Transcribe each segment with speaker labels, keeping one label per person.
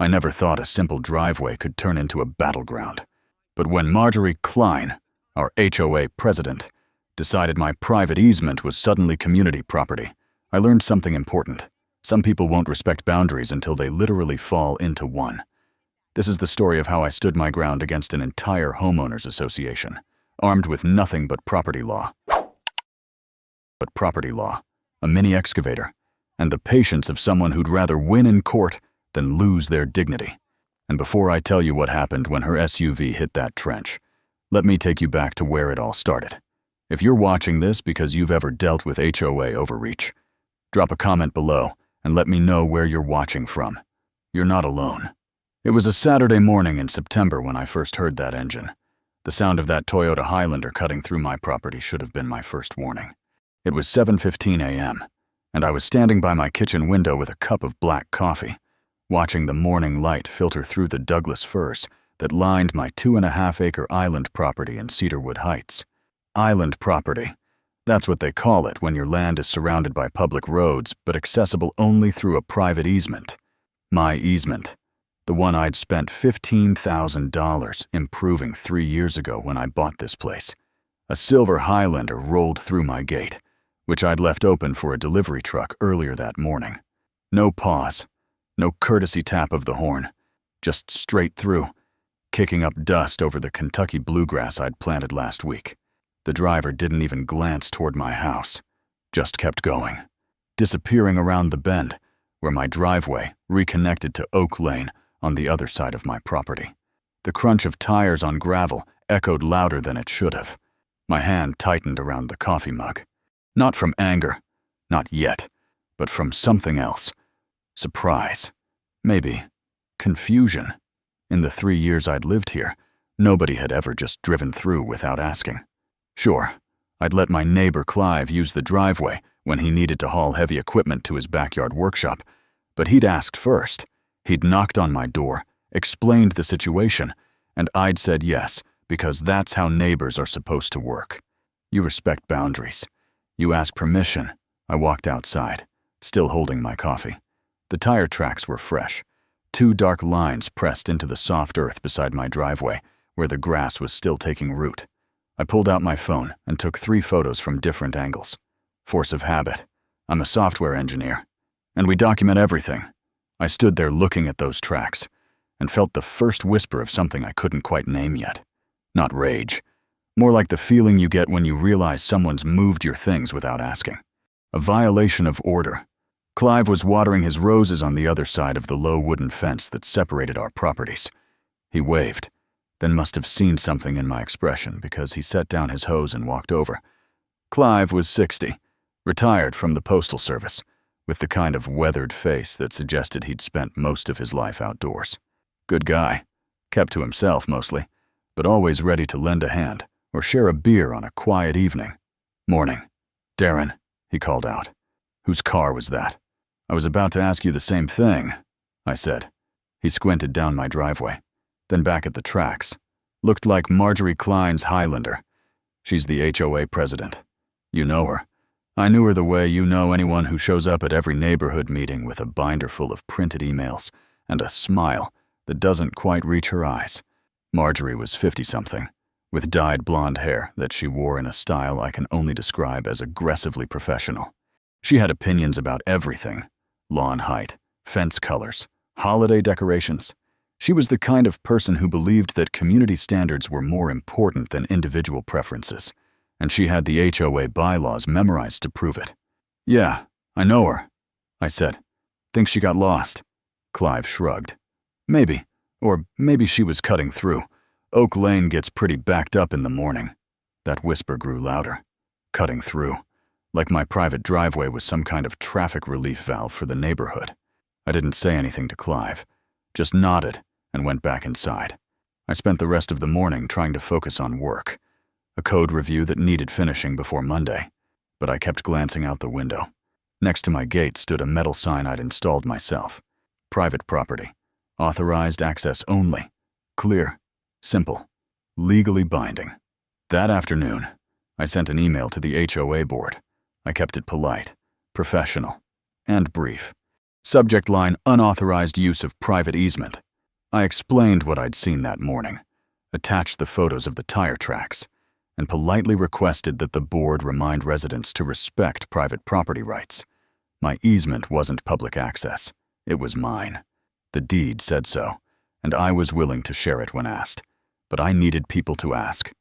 Speaker 1: I never thought a simple driveway could turn into a battleground. But when Marjorie Kline, our HOA president, decided my private easement was suddenly community property, I learned something important. Some people won't respect boundaries until they literally fall into one. This is the story of how I stood my ground against an entire homeowners association, armed with nothing but property law. A mini excavator, and the patience of someone who'd rather win in court than lose their dignity. And before I tell you what happened when her SUV hit that trench, let me take you back to where it all started. If you're watching this because you've ever dealt with HOA overreach, drop a comment below and let me know where you're watching from. You're not alone. It was a Saturday morning in September when I first heard that engine. The sound of that Toyota Highlander cutting through my property should have been my first warning. It was 7:15 a.m., and I was standing by my kitchen window with a cup of black coffee, watching the morning light filter through the Douglas firs that lined my 2.5-acre island property in Cedarwood Heights. Island property. That's what they call it when your land is surrounded by public roads but accessible only through a private easement. My easement. The one I'd spent $15,000 improving 3 years ago when I bought this place. A silver Highlander rolled through my gate, which I'd left open for a delivery truck earlier that morning. No pause, no courtesy tap of the horn, just straight through, kicking up dust over the Kentucky bluegrass I'd planted last week. The driver didn't even glance toward my house, just kept going, disappearing around the bend, where my driveway reconnected to Oak Lane on the other side of my property. The crunch of tires on gravel echoed louder than it should have. My hand tightened around the coffee mug. Not from anger, not yet, but from something else. Surprise. Maybe confusion. In the 3 years I'd lived here, nobody had ever just driven through without asking. Sure, I'd let my neighbor Clive use the driveway when he needed to haul heavy equipment to his backyard workshop, but he'd asked first. He'd knocked on my door, explained the situation, and I'd said yes, because that's how neighbors are supposed to work. You respect boundaries. You ask permission. I walked outside, still holding my coffee. The tire tracks were fresh. 2 dark lines pressed into the soft earth beside my driveway, where the grass was still taking root. I pulled out my phone and took 3 photos from different angles. Force of habit. I'm a software engineer, and we document everything. I stood there looking at those tracks and felt the first whisper of something I couldn't quite name yet. Not rage. More like the feeling you get when you realize someone's moved your things without asking. A violation of order. Clive was watering his roses on the other side of the low wooden fence that separated our properties. He waved, then must have seen something in my expression because he set down his hose and walked over. Clive was 60, retired from the Postal Service, with the kind of weathered face that suggested he'd spent most of his life outdoors. Good guy, kept to himself mostly, but always ready to lend a hand or share a beer on a quiet evening. Morning. Darren, he called out. Whose car was that? I was about to ask you the same thing, I said. He squinted down my driveway, then back at the tracks. Looked like Marjorie Kline's Highlander. She's the HOA president. You know her. I knew her the way you know anyone who shows up at every neighborhood meeting with a binder full of printed emails and a smile that doesn't quite reach her eyes. Marjorie was 50-something, with dyed blonde hair that she wore in a style I can only describe as aggressively professional. She had opinions about everything: lawn height, fence colors, holiday decorations. She was the kind of person who believed that community standards were more important than individual preferences, and she had the HOA bylaws memorized to prove it. Yeah, I know her, I said. Think she got lost? Clive shrugged. Maybe, or maybe she was cutting through. Oak Lane gets pretty backed up in the morning. That whisper grew louder. Cutting through. Like my private driveway was some kind of traffic relief valve for the neighborhood. I didn't say anything to Clive, just nodded and went back inside. I spent the rest of the morning trying to focus on work, a code review that needed finishing before Monday, but I kept glancing out the window. Next to my gate stood a metal sign I'd installed myself. Private property. Authorized access only. Clear. Simple. Legally binding. That afternoon, I sent an email to the HOA board. I kept it polite, professional, and brief. Subject line, unauthorized use of private easement. I explained what I'd seen that morning, attached the photos of the tire tracks, and politely requested that the board remind residents to respect private property rights. My easement wasn't public access. It was mine. The deed said so, and I was willing to share it when asked. But I needed people to ask.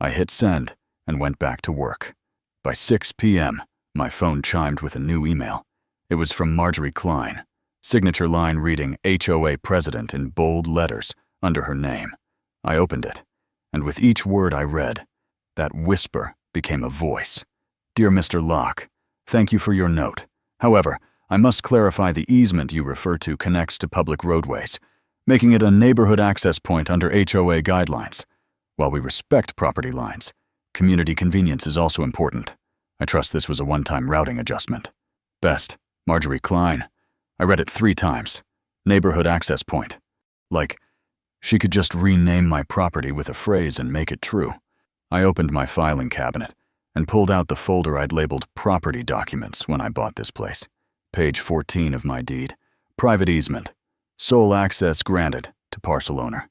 Speaker 1: I hit send and went back to work. By 6 p.m., my phone chimed with a new email. It was from Marjorie Kline, signature line reading HOA President in bold letters under her name. I opened it, and with each word I read, that whisper became a voice. Dear Mr. Locke, thank you for your note. However, I must clarify the easement you refer to connects to public roadways, making it a neighborhood access point under HOA guidelines. While we respect property lines, community convenience is also important. I trust this was a one-time routing adjustment. Best, Marjorie Kline. I read it 3 times. Neighborhood access point. Like, she could just rename my property with a phrase and make it true. I opened my filing cabinet and pulled out the folder I'd labeled property documents when I bought this place. Page 14 of my deed. Private easement. Sole access granted to parcel owner.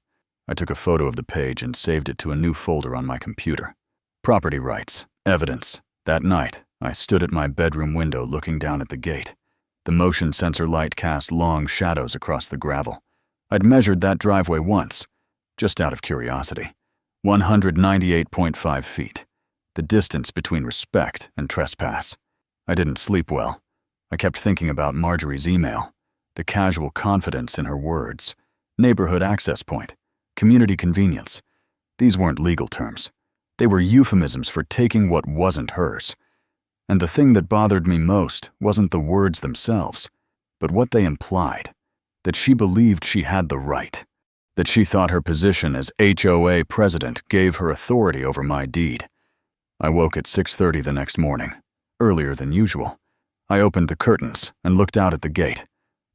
Speaker 1: I took a photo of the page and saved it to a new folder on my computer. Property rights. Evidence. That night, I stood at my bedroom window looking down at the gate. The motion sensor light cast long shadows across the gravel. I'd measured that driveway once, just out of curiosity. 198.5 feet. The distance between respect and trespass. I didn't sleep well. I kept thinking about Marjorie's email, the casual confidence in her words, neighborhood access point, community convenience. These weren't legal terms. They were euphemisms for taking what wasn't hers. And the thing that bothered me most wasn't the words themselves, but what they implied. That she believed she had the right. That she thought her position as HOA president gave her authority over my deed. I woke at 6:30 the next morning, earlier than usual. I opened the curtains and looked out at the gate.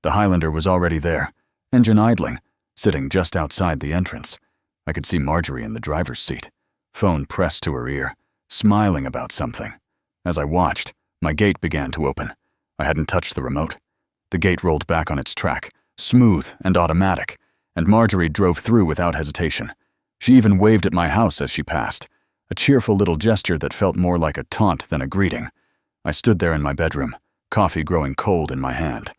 Speaker 1: The Highlander was already there, engine idling, sitting just outside the entrance. I could see Marjorie in the driver's seat, phone pressed to her ear, smiling about something. As I watched, my gate began to open. I hadn't touched the remote. The gate rolled back on its track, smooth and automatic, and Marjorie drove through without hesitation. She even waved at my house as she passed, a cheerful little gesture that felt more like a taunt than a greeting. I stood there in my bedroom, coffee growing cold in my hand,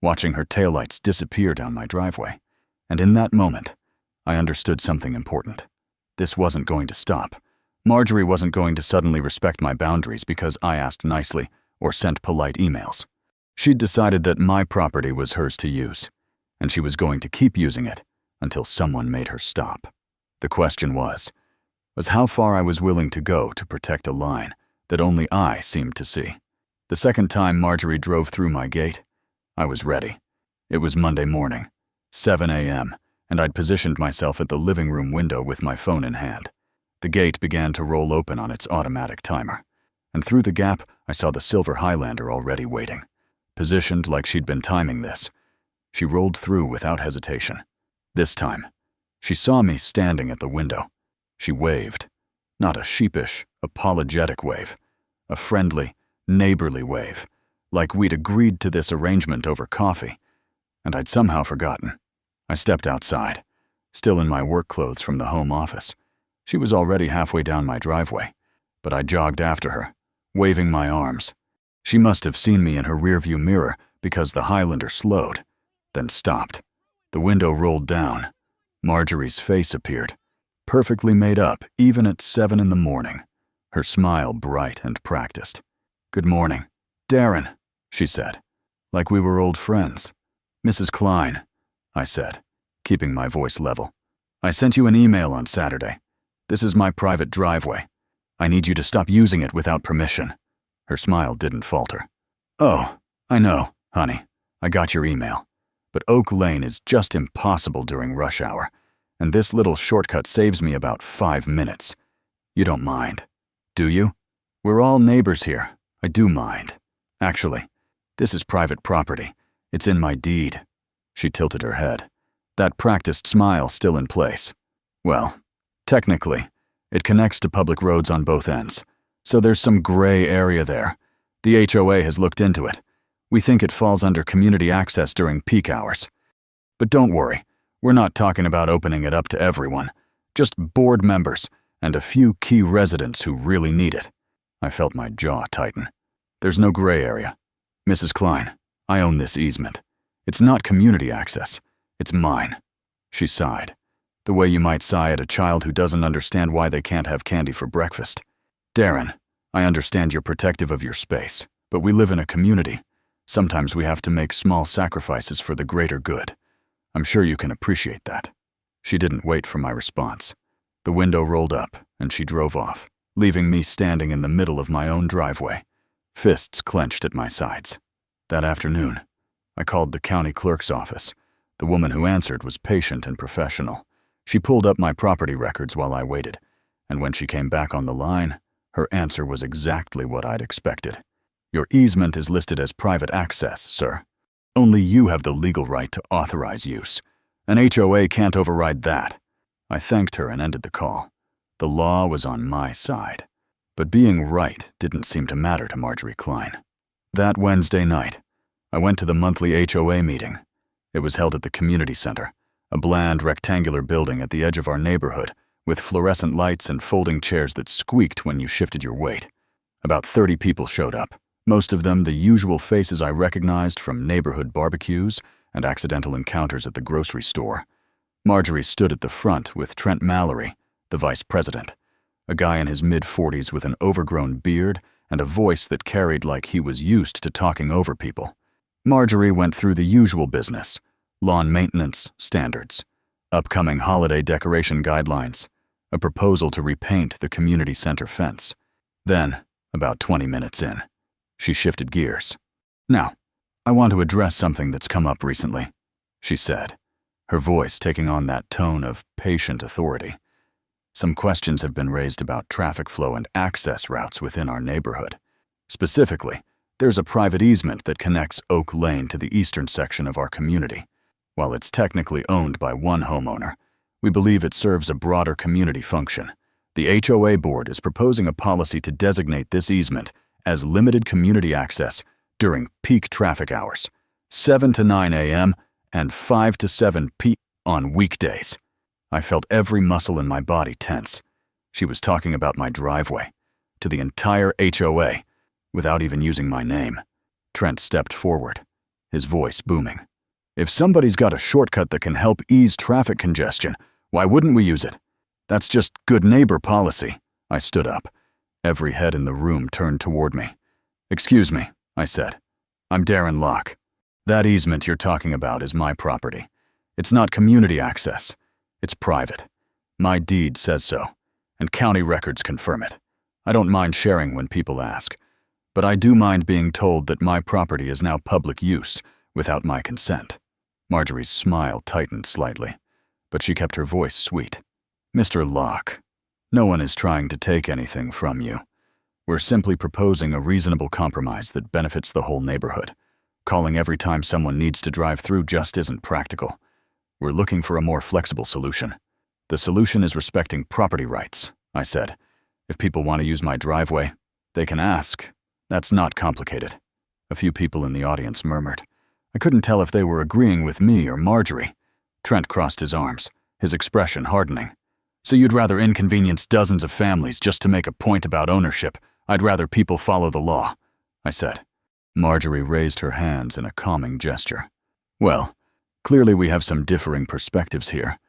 Speaker 1: watching her taillights disappear down my driveway. And in that moment, I understood something important. This wasn't going to stop. Marjorie wasn't going to suddenly respect my boundaries because I asked nicely or sent polite emails. She'd decided that my property was hers to use, and she was going to keep using it until someone made her stop. The question was how far I was willing to go to protect a line that only I seemed to see. The second time Marjorie drove through my gate, I was ready. It was Monday morning, 7 a.m., and I'd positioned myself at the living room window with my phone in hand. The gate began to roll open on its automatic timer, and through the gap I saw the silver Highlander already waiting, positioned like she'd been timing this. She rolled through without hesitation. This time, she saw me standing at the window. She waved, not a sheepish, apologetic wave, a friendly, neighborly wave, like we'd agreed to this arrangement over coffee, and I'd somehow forgotten. I stepped outside, still in my work clothes from the home office. She was already halfway down my driveway, but I jogged after her, waving my arms. She must have seen me in her rearview mirror because the Highlander slowed, then stopped. The window rolled down. Marjorie's face appeared, perfectly made up even at 7 in the morning, her smile bright and practiced. "Good morning. Darren," she said, like we were old friends. "Mrs. Kline," I said, keeping my voice level. "I sent you an email on Saturday. This is my private driveway. I need you to stop using it without permission." Her smile didn't falter. "Oh, I know, honey. I got your email. But Oak Lane is just impossible during rush hour, and this little shortcut saves me about 5 minutes. You don't mind, do you? We're all neighbors here. I do mind. Actually, this is private property. It's in my deed." She tilted her head, that practiced smile still in place. "Well, technically, it connects to public roads on both ends, so there's some gray area there. The HOA has looked into it. We think it falls under community access during peak hours. But don't worry, we're not talking about opening it up to everyone, just board members and a few key residents who really need it. I felt my jaw tighten. There's no gray area. Mrs. Kline, I own this easement. It's not community access. It's mine. She sighed, the way you might sigh at a child who doesn't understand why they can't have candy for breakfast. Darren, I understand you're protective of your space, but we live in a community. Sometimes we have to make small sacrifices for the greater good. I'm sure you can appreciate that. She didn't wait for my response. The window rolled up, and she drove off, leaving me standing in the middle of my own driveway, fists clenched at my sides. That afternoon, I called the county clerk's office. The woman who answered was patient and professional. She pulled up my property records while I waited, and when she came back on the line, her answer was exactly what I'd expected. Your easement is listed as private access, sir. Only you have the legal right to authorize use. An HOA can't override that. I thanked her and ended the call. The law was on my side. But being right didn't seem to matter to Marjorie Kline. That Wednesday night, I went to the monthly HOA meeting. It was held at the community center, a bland rectangular building at the edge of our neighborhood, with fluorescent lights and folding chairs that squeaked when you shifted your weight. About 30 people showed up, most of them the usual faces I recognized from neighborhood barbecues and accidental encounters at the grocery store. Marjorie stood at the front with Trent Mallory, the vice president, a guy in his mid-40s with an overgrown beard and a voice that carried like he was used to talking over people. Marjorie went through the usual business: lawn maintenance standards, upcoming holiday decoration guidelines, a proposal to repaint the community center fence. Then, about 20 minutes in, she shifted gears. Now, I want to address something that's come up recently, she said, her voice taking on that tone of patient authority. Some questions have been raised about traffic flow and access routes within our neighborhood. Specifically, there's a private easement that connects Oak Lane to the eastern section of our community. While it's technically owned by one homeowner, we believe it serves a broader community function. The HOA board is proposing a policy to designate this easement as limited community access during peak traffic hours, 7 to 9 a.m. and 5 to 7 p.m. on weekdays. I felt every muscle in my body tense. She was talking about my driveway, to the entire HOA, without even using my name. Trent stepped forward, his voice booming. If somebody's got a shortcut that can help ease traffic congestion, why wouldn't we use it? That's just good neighbor policy. I stood up. Every head in the room turned toward me. Excuse me, I said. I'm Darren Locke. That easement you're talking about is my property. It's not community access. It's private. My deed says so, and county records confirm it. I don't mind sharing when people ask, but I do mind being told that my property is now public use without my consent. Marjorie's smile tightened slightly, but she kept her voice sweet. Mr. Locke, no one is trying to take anything from you. We're simply proposing a reasonable compromise that benefits the whole neighborhood. Calling every time someone needs to drive through just isn't practical. We're looking for a more flexible solution. The solution is respecting property rights, I said. If people want to use my driveway, they can ask. That's not complicated. A few people in the audience murmured. I couldn't tell if they were agreeing with me or Marjorie. Trent crossed his arms, his expression hardening. So you'd rather inconvenience dozens of families just to make a point about ownership? I'd rather people follow the law, I said. Marjorie raised her hands in a calming gesture. Well, clearly we have some differing perspectives here.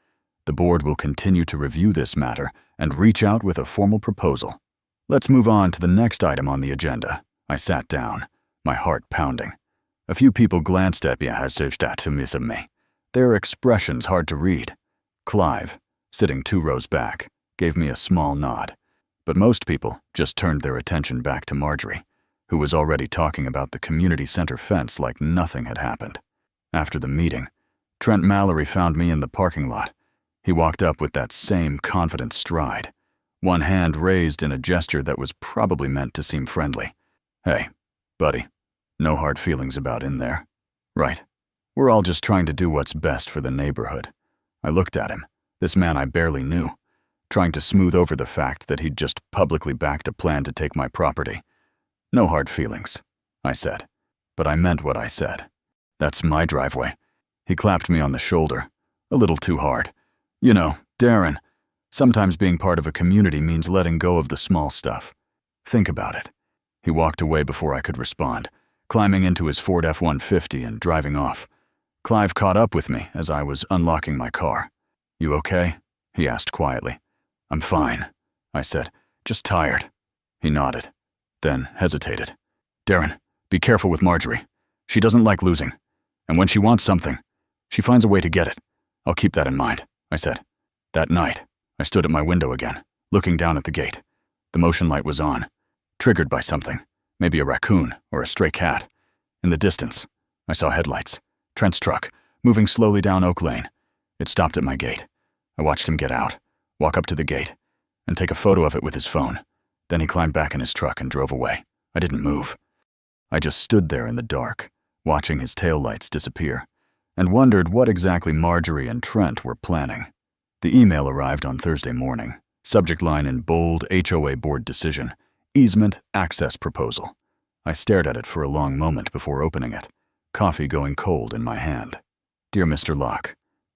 Speaker 1: The board will continue to review this matter and reach out with a formal proposal. Let's move on to the next item on the agenda. I sat down, my heart pounding. A few people glanced at me, their expressions hard to read. Clive, sitting 2 rows back, gave me a small nod. But most people just turned their attention back to Marjorie, who was already talking about the community center fence like nothing had happened. After the meeting, Trent Mallory found me in the parking lot. He walked up with that same confident stride, one hand raised in a gesture that was probably meant to seem friendly. Hey, buddy, no hard feelings about in there. Right. We're all just trying to do what's best for the neighborhood. I looked at him, this man I barely knew, trying to smooth over the fact that he'd just publicly backed a plan to take my property. No hard feelings, I said. but I meant what I said. That's my driveway. He clapped me on the shoulder, a little too hard. You know, Darren, sometimes being part of a community means letting go of the small stuff. Think about it. He walked away before I could respond, climbing into his Ford F-150 and driving off. Clive caught up with me as I was unlocking my car. You okay? He asked quietly. I'm fine, I said, just tired. He nodded, then hesitated. Darren, be careful with Marjorie. She doesn't like losing. And when she wants something, she finds a way to get it. I'll keep that in mind, I said. That night, I stood at my window again, looking down at the gate. The motion light was on, triggered by something, maybe a raccoon or a stray cat. In the distance, I saw headlights. Trent's truck, moving slowly down Oak Lane. It stopped at my gate. I watched him get out, walk up to the gate, and take a photo of it with his phone. Then he climbed back in his truck and drove away. I didn't move. I just stood there in the dark, watching his taillights disappear, and wondered what exactly Marjorie and Trent were planning. The email arrived on Thursday morning. Subject line in bold, HOA board decision, easement access proposal. I stared at it for a long moment before opening it, coffee going cold in my hand. Dear Mr. Locke,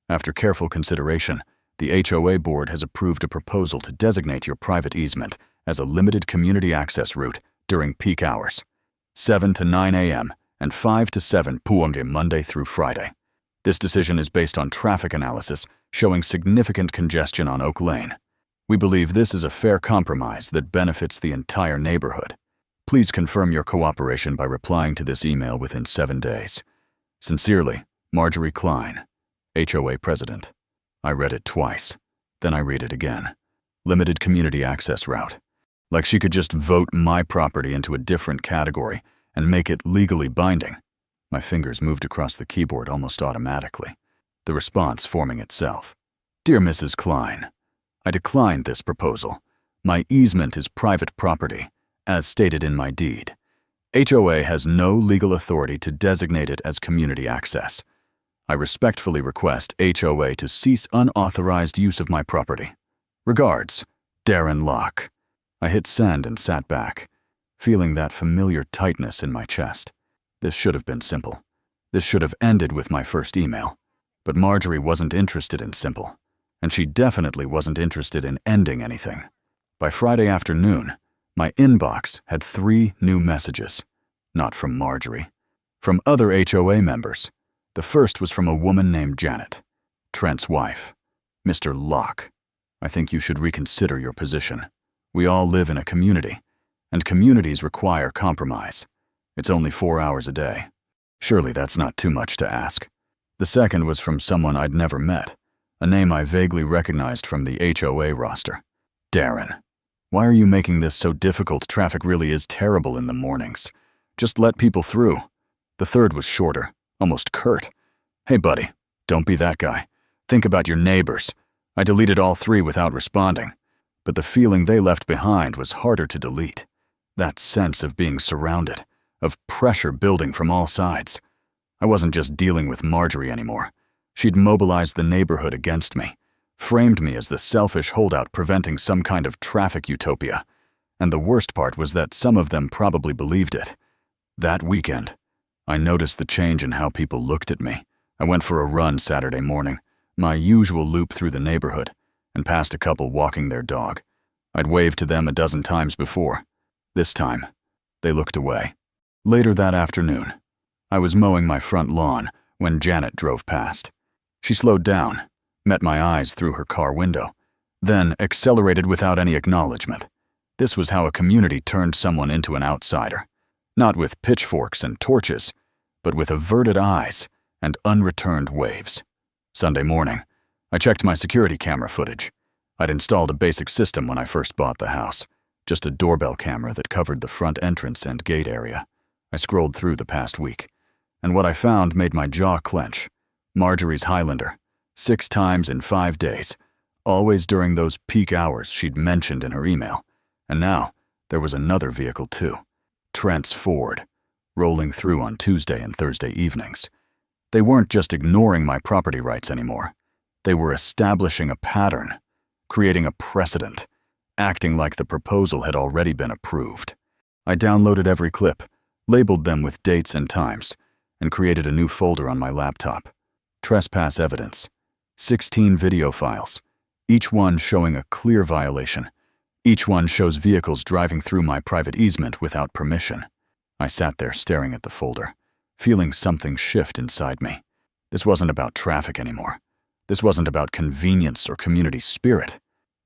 Speaker 1: after careful consideration, the HOA board has approved a proposal to designate your private easement as a limited community access route during peak hours, 7 to 9 a.m. and 5 to 7 p.m. Monday through Friday. This decision is based on traffic analysis showing significant congestion on Oak Lane. We believe this is a fair compromise that benefits the entire neighborhood. Please confirm your cooperation by replying to this email within 7 days. Sincerely, Marjorie Kline, HOA President. I read it twice. Then I read it again. Limited community access route. Like she could just vote my property into a different category and make it legally binding. My fingers moved across the keyboard almost automatically, the response forming itself. Dear Mrs. Kline, I declined this proposal. My easement is private property, as stated in my deed. HOA has no legal authority to designate it as community access. I respectfully request HOA to cease unauthorized use of my property. Regards, Darren Locke. I hit send and sat back, feeling that familiar tightness in my chest. This should have been simple. This should have ended with my first email. But Marjorie wasn't interested in simple, and she definitely wasn't interested in ending anything. By Friday afternoon, my inbox had 3 new messages. Not from Marjorie. From other HOA members. The first was from a woman named Janet, Trent's wife. Mr. Locke, I think you should reconsider your position. We all live in a community, and communities require compromise. It's only 4 hours a day. Surely that's not too much to ask. The second was from someone I'd never met, a name I vaguely recognized from the HOA roster. Darren, why are you making this so difficult? Traffic really is terrible in the mornings. Just let people through. The third was shorter, almost curt. Hey buddy, don't be that guy. Think about your neighbors. I deleted all 3 without responding, but the feeling they left behind was harder to delete. That sense of being surrounded, of pressure building from all sides. I wasn't just dealing with Marjorie anymore. She'd mobilized the neighborhood against me, framed me as the selfish holdout preventing some kind of traffic utopia. And the worst part was that some of them probably believed it. That weekend, I noticed the change in how people looked at me. I went for a run Saturday morning, my usual loop through the neighborhood, and passed a couple walking their dog. I'd waved to them a dozen times before. This time, they looked away. Later that afternoon, I was mowing my front lawn when Janet drove past. She slowed down, met my eyes through her car window, then accelerated without any acknowledgement. This was how a community turned someone into an outsider. Not with pitchforks and torches, but with averted eyes and unreturned waves. Sunday morning, I checked my security camera footage. I'd installed a basic system when I first bought the house, just a doorbell camera that covered the front entrance and gate area. I scrolled through the past week, and what I found made my jaw clench. Marjorie's Highlander, 6 times in 5 days, always during those peak hours she'd mentioned in her email. And now, there was another vehicle too. Trent's Ford, rolling through on Tuesday and Thursday evenings. They weren't just ignoring my property rights anymore. They were establishing a pattern, creating a precedent, acting like the proposal had already been approved. I downloaded every clip, labeled them with dates and times, and created a new folder on my laptop. Trespass evidence. 16 video files, each one showing a clear violation. Each one shows vehicles driving through my private easement without permission. I sat there staring at the folder, feeling something shift inside me. This wasn't about traffic anymore. This wasn't about convenience or community spirit.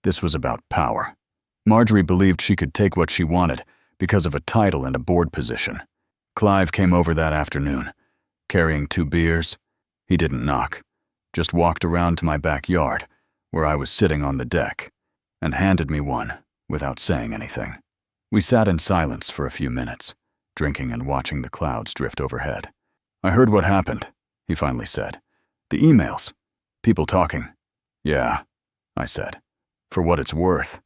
Speaker 1: This was about power. Marjorie believed she could take what she wanted because of a title and a board position. Clive came over that afternoon, carrying 2 beers. He didn't knock, just walked around to my backyard, where I was sitting on the deck, and handed me one without saying anything. We sat in silence for a few minutes, drinking and watching the clouds drift overhead. "I heard what happened," he finally said. "The emails. People talking." "Yeah," I said. "For what it's worth,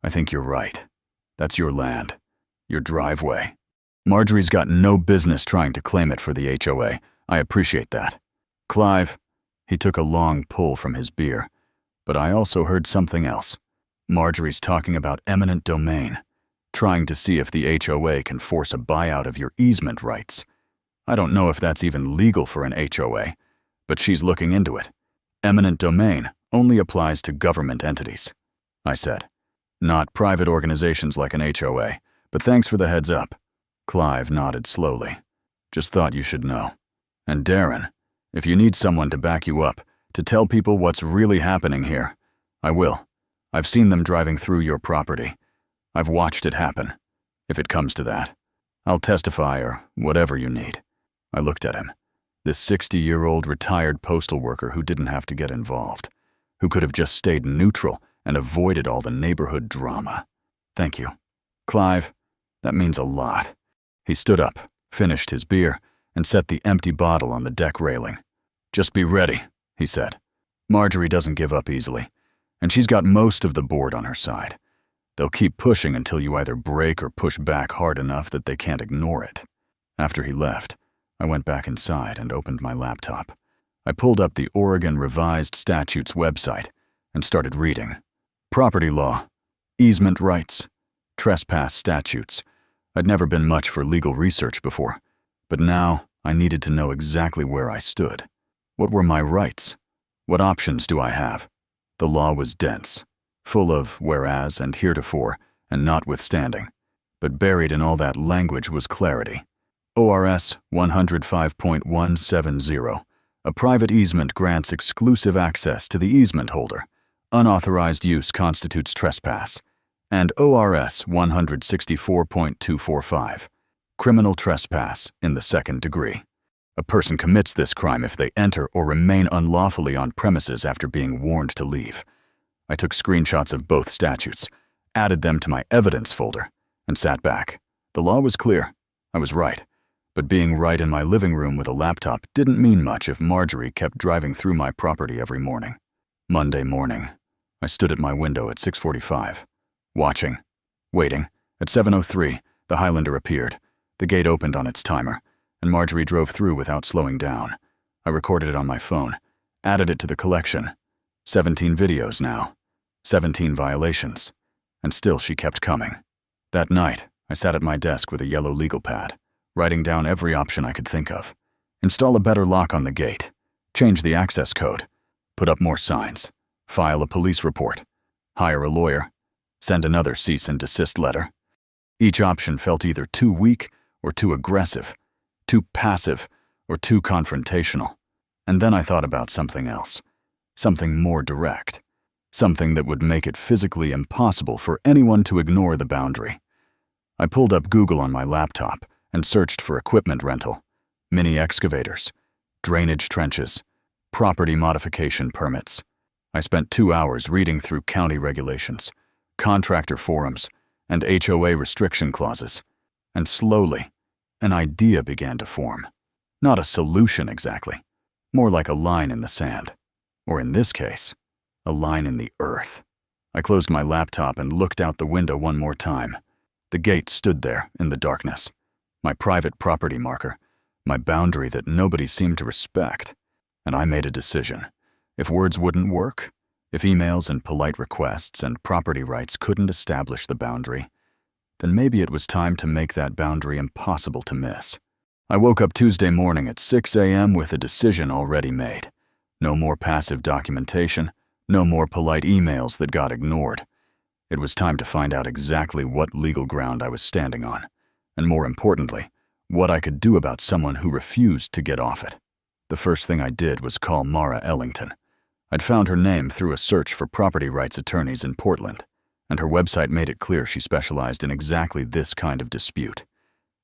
Speaker 1: I think you're right. That's your land, your driveway. Marjorie's got no business trying to claim it for the HOA. I appreciate that." "Clive," he took a long pull from his beer, "but I also heard something else. Marjorie's talking about eminent domain, trying to see if the HOA can force a buyout of your easement rights. I don't know if that's even legal for an HOA, but she's looking into it. Eminent domain only applies to government entities," I said. "Not private organizations like an HOA, but thanks for the heads up." Clive nodded slowly. "Just thought you should know. And Darren, if you need someone to back you up, to tell people what's really happening here, I will. I've seen them driving through your property. I've watched it happen. If it comes to that, I'll testify or whatever you need." I looked at him. This 60-year-old retired postal worker who didn't have to get involved, who could have just stayed neutral and avoided all the neighborhood drama. "Thank you. Clive, that means a lot." He stood up, finished his beer, and set the empty bottle on the deck railing. "Just be ready," he said. "Marjorie doesn't give up easily, and she's got most of the board on her side. They'll keep pushing until you either break or push back hard enough that they can't ignore it." After he left, I went back inside and opened my laptop. I pulled up the Oregon Revised Statutes website and started reading. Property law, easement rights, trespass statutes. I'd never been much for legal research before, but now I needed to know exactly where I stood. What were my rights? What options do I have? The law was dense, full of whereas and heretofore and notwithstanding, but buried in all that language was clarity. ORS 105.170. A private easement grants exclusive access to the easement holder. Unauthorized use constitutes trespass. And ORS 164.245. Criminal trespass in the second degree. A person commits this crime if they enter or remain unlawfully on premises after being warned to leave. I took screenshots of both statutes, added them to my evidence folder, and sat back. The law was clear. I was right. But being right in my living room with a laptop didn't mean much if Marjorie kept driving through my property every morning. Monday morning, I stood at my window at 6:45, watching, waiting. At 7:03, the Highlander appeared. The gate opened on its timer, and Marjorie drove through without slowing down. I recorded it on my phone, added it to the collection. 17 videos now, 17 violations, and still she kept coming. That night, I sat at my desk with a yellow legal pad, writing down every option I could think of. Install a better lock on the gate, change the access code, put up more signs, file a police report, hire a lawyer, send another cease and desist letter. Each option felt either too weak or too aggressive, too passive or too confrontational. And then I thought about something else, something more direct, something that would make it physically impossible for anyone to ignore the boundary. I pulled up Google on my laptop and searched for equipment rental, mini excavators, drainage trenches, property modification permits. I spent 2 hours reading through county regulations, contractor forums, and HOA restriction clauses. And slowly, an idea began to form. Not a solution exactly, more like a line in the sand. Or in this case, a line in the earth. I closed my laptop and looked out the window one more time. The gate stood there in the darkness. My private property marker, my boundary that nobody seemed to respect. And I made a decision. If words wouldn't work, if emails and polite requests and property rights couldn't establish the boundary, then maybe it was time to make that boundary impossible to miss. I woke up Tuesday morning at 6 a.m. with a decision already made. No more passive documentation, no more polite emails that got ignored. It was time to find out exactly what legal ground I was standing on, and more importantly, what I could do about someone who refused to get off it. The first thing I did was call Mara Ellington. I'd found her name through a search for property rights attorneys in Portland, and her website made it clear she specialized in exactly this kind of dispute.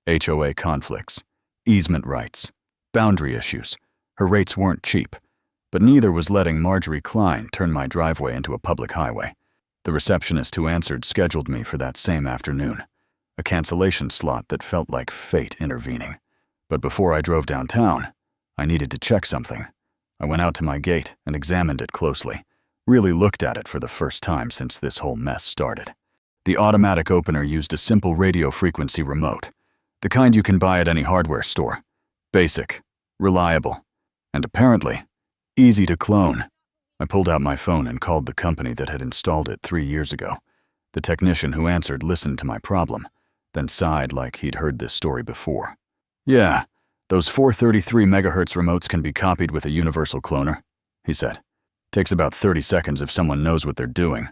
Speaker 1: HOA conflicts, easement rights, boundary issues. Her rates weren't cheap, but neither was letting Marjorie Kline turn my driveway into a public highway. The receptionist who answered scheduled me for that same afternoon, a cancellation slot that felt like fate intervening. But before I drove downtown, I needed to check something. I went out to my gate and examined it closely, really looked at it for the first time since this whole mess started. The automatic opener used a simple radio frequency remote, the kind you can buy at any hardware store. Basic, reliable, and apparently easy to clone. I pulled out my phone and called the company that had installed it 3 years ago. The technician who answered listened to my problem, then sighed like he'd heard this story before. "Yeah, those 433 megahertz remotes can be copied with a universal cloner," he said. "Takes about 30 seconds if someone knows what they're doing.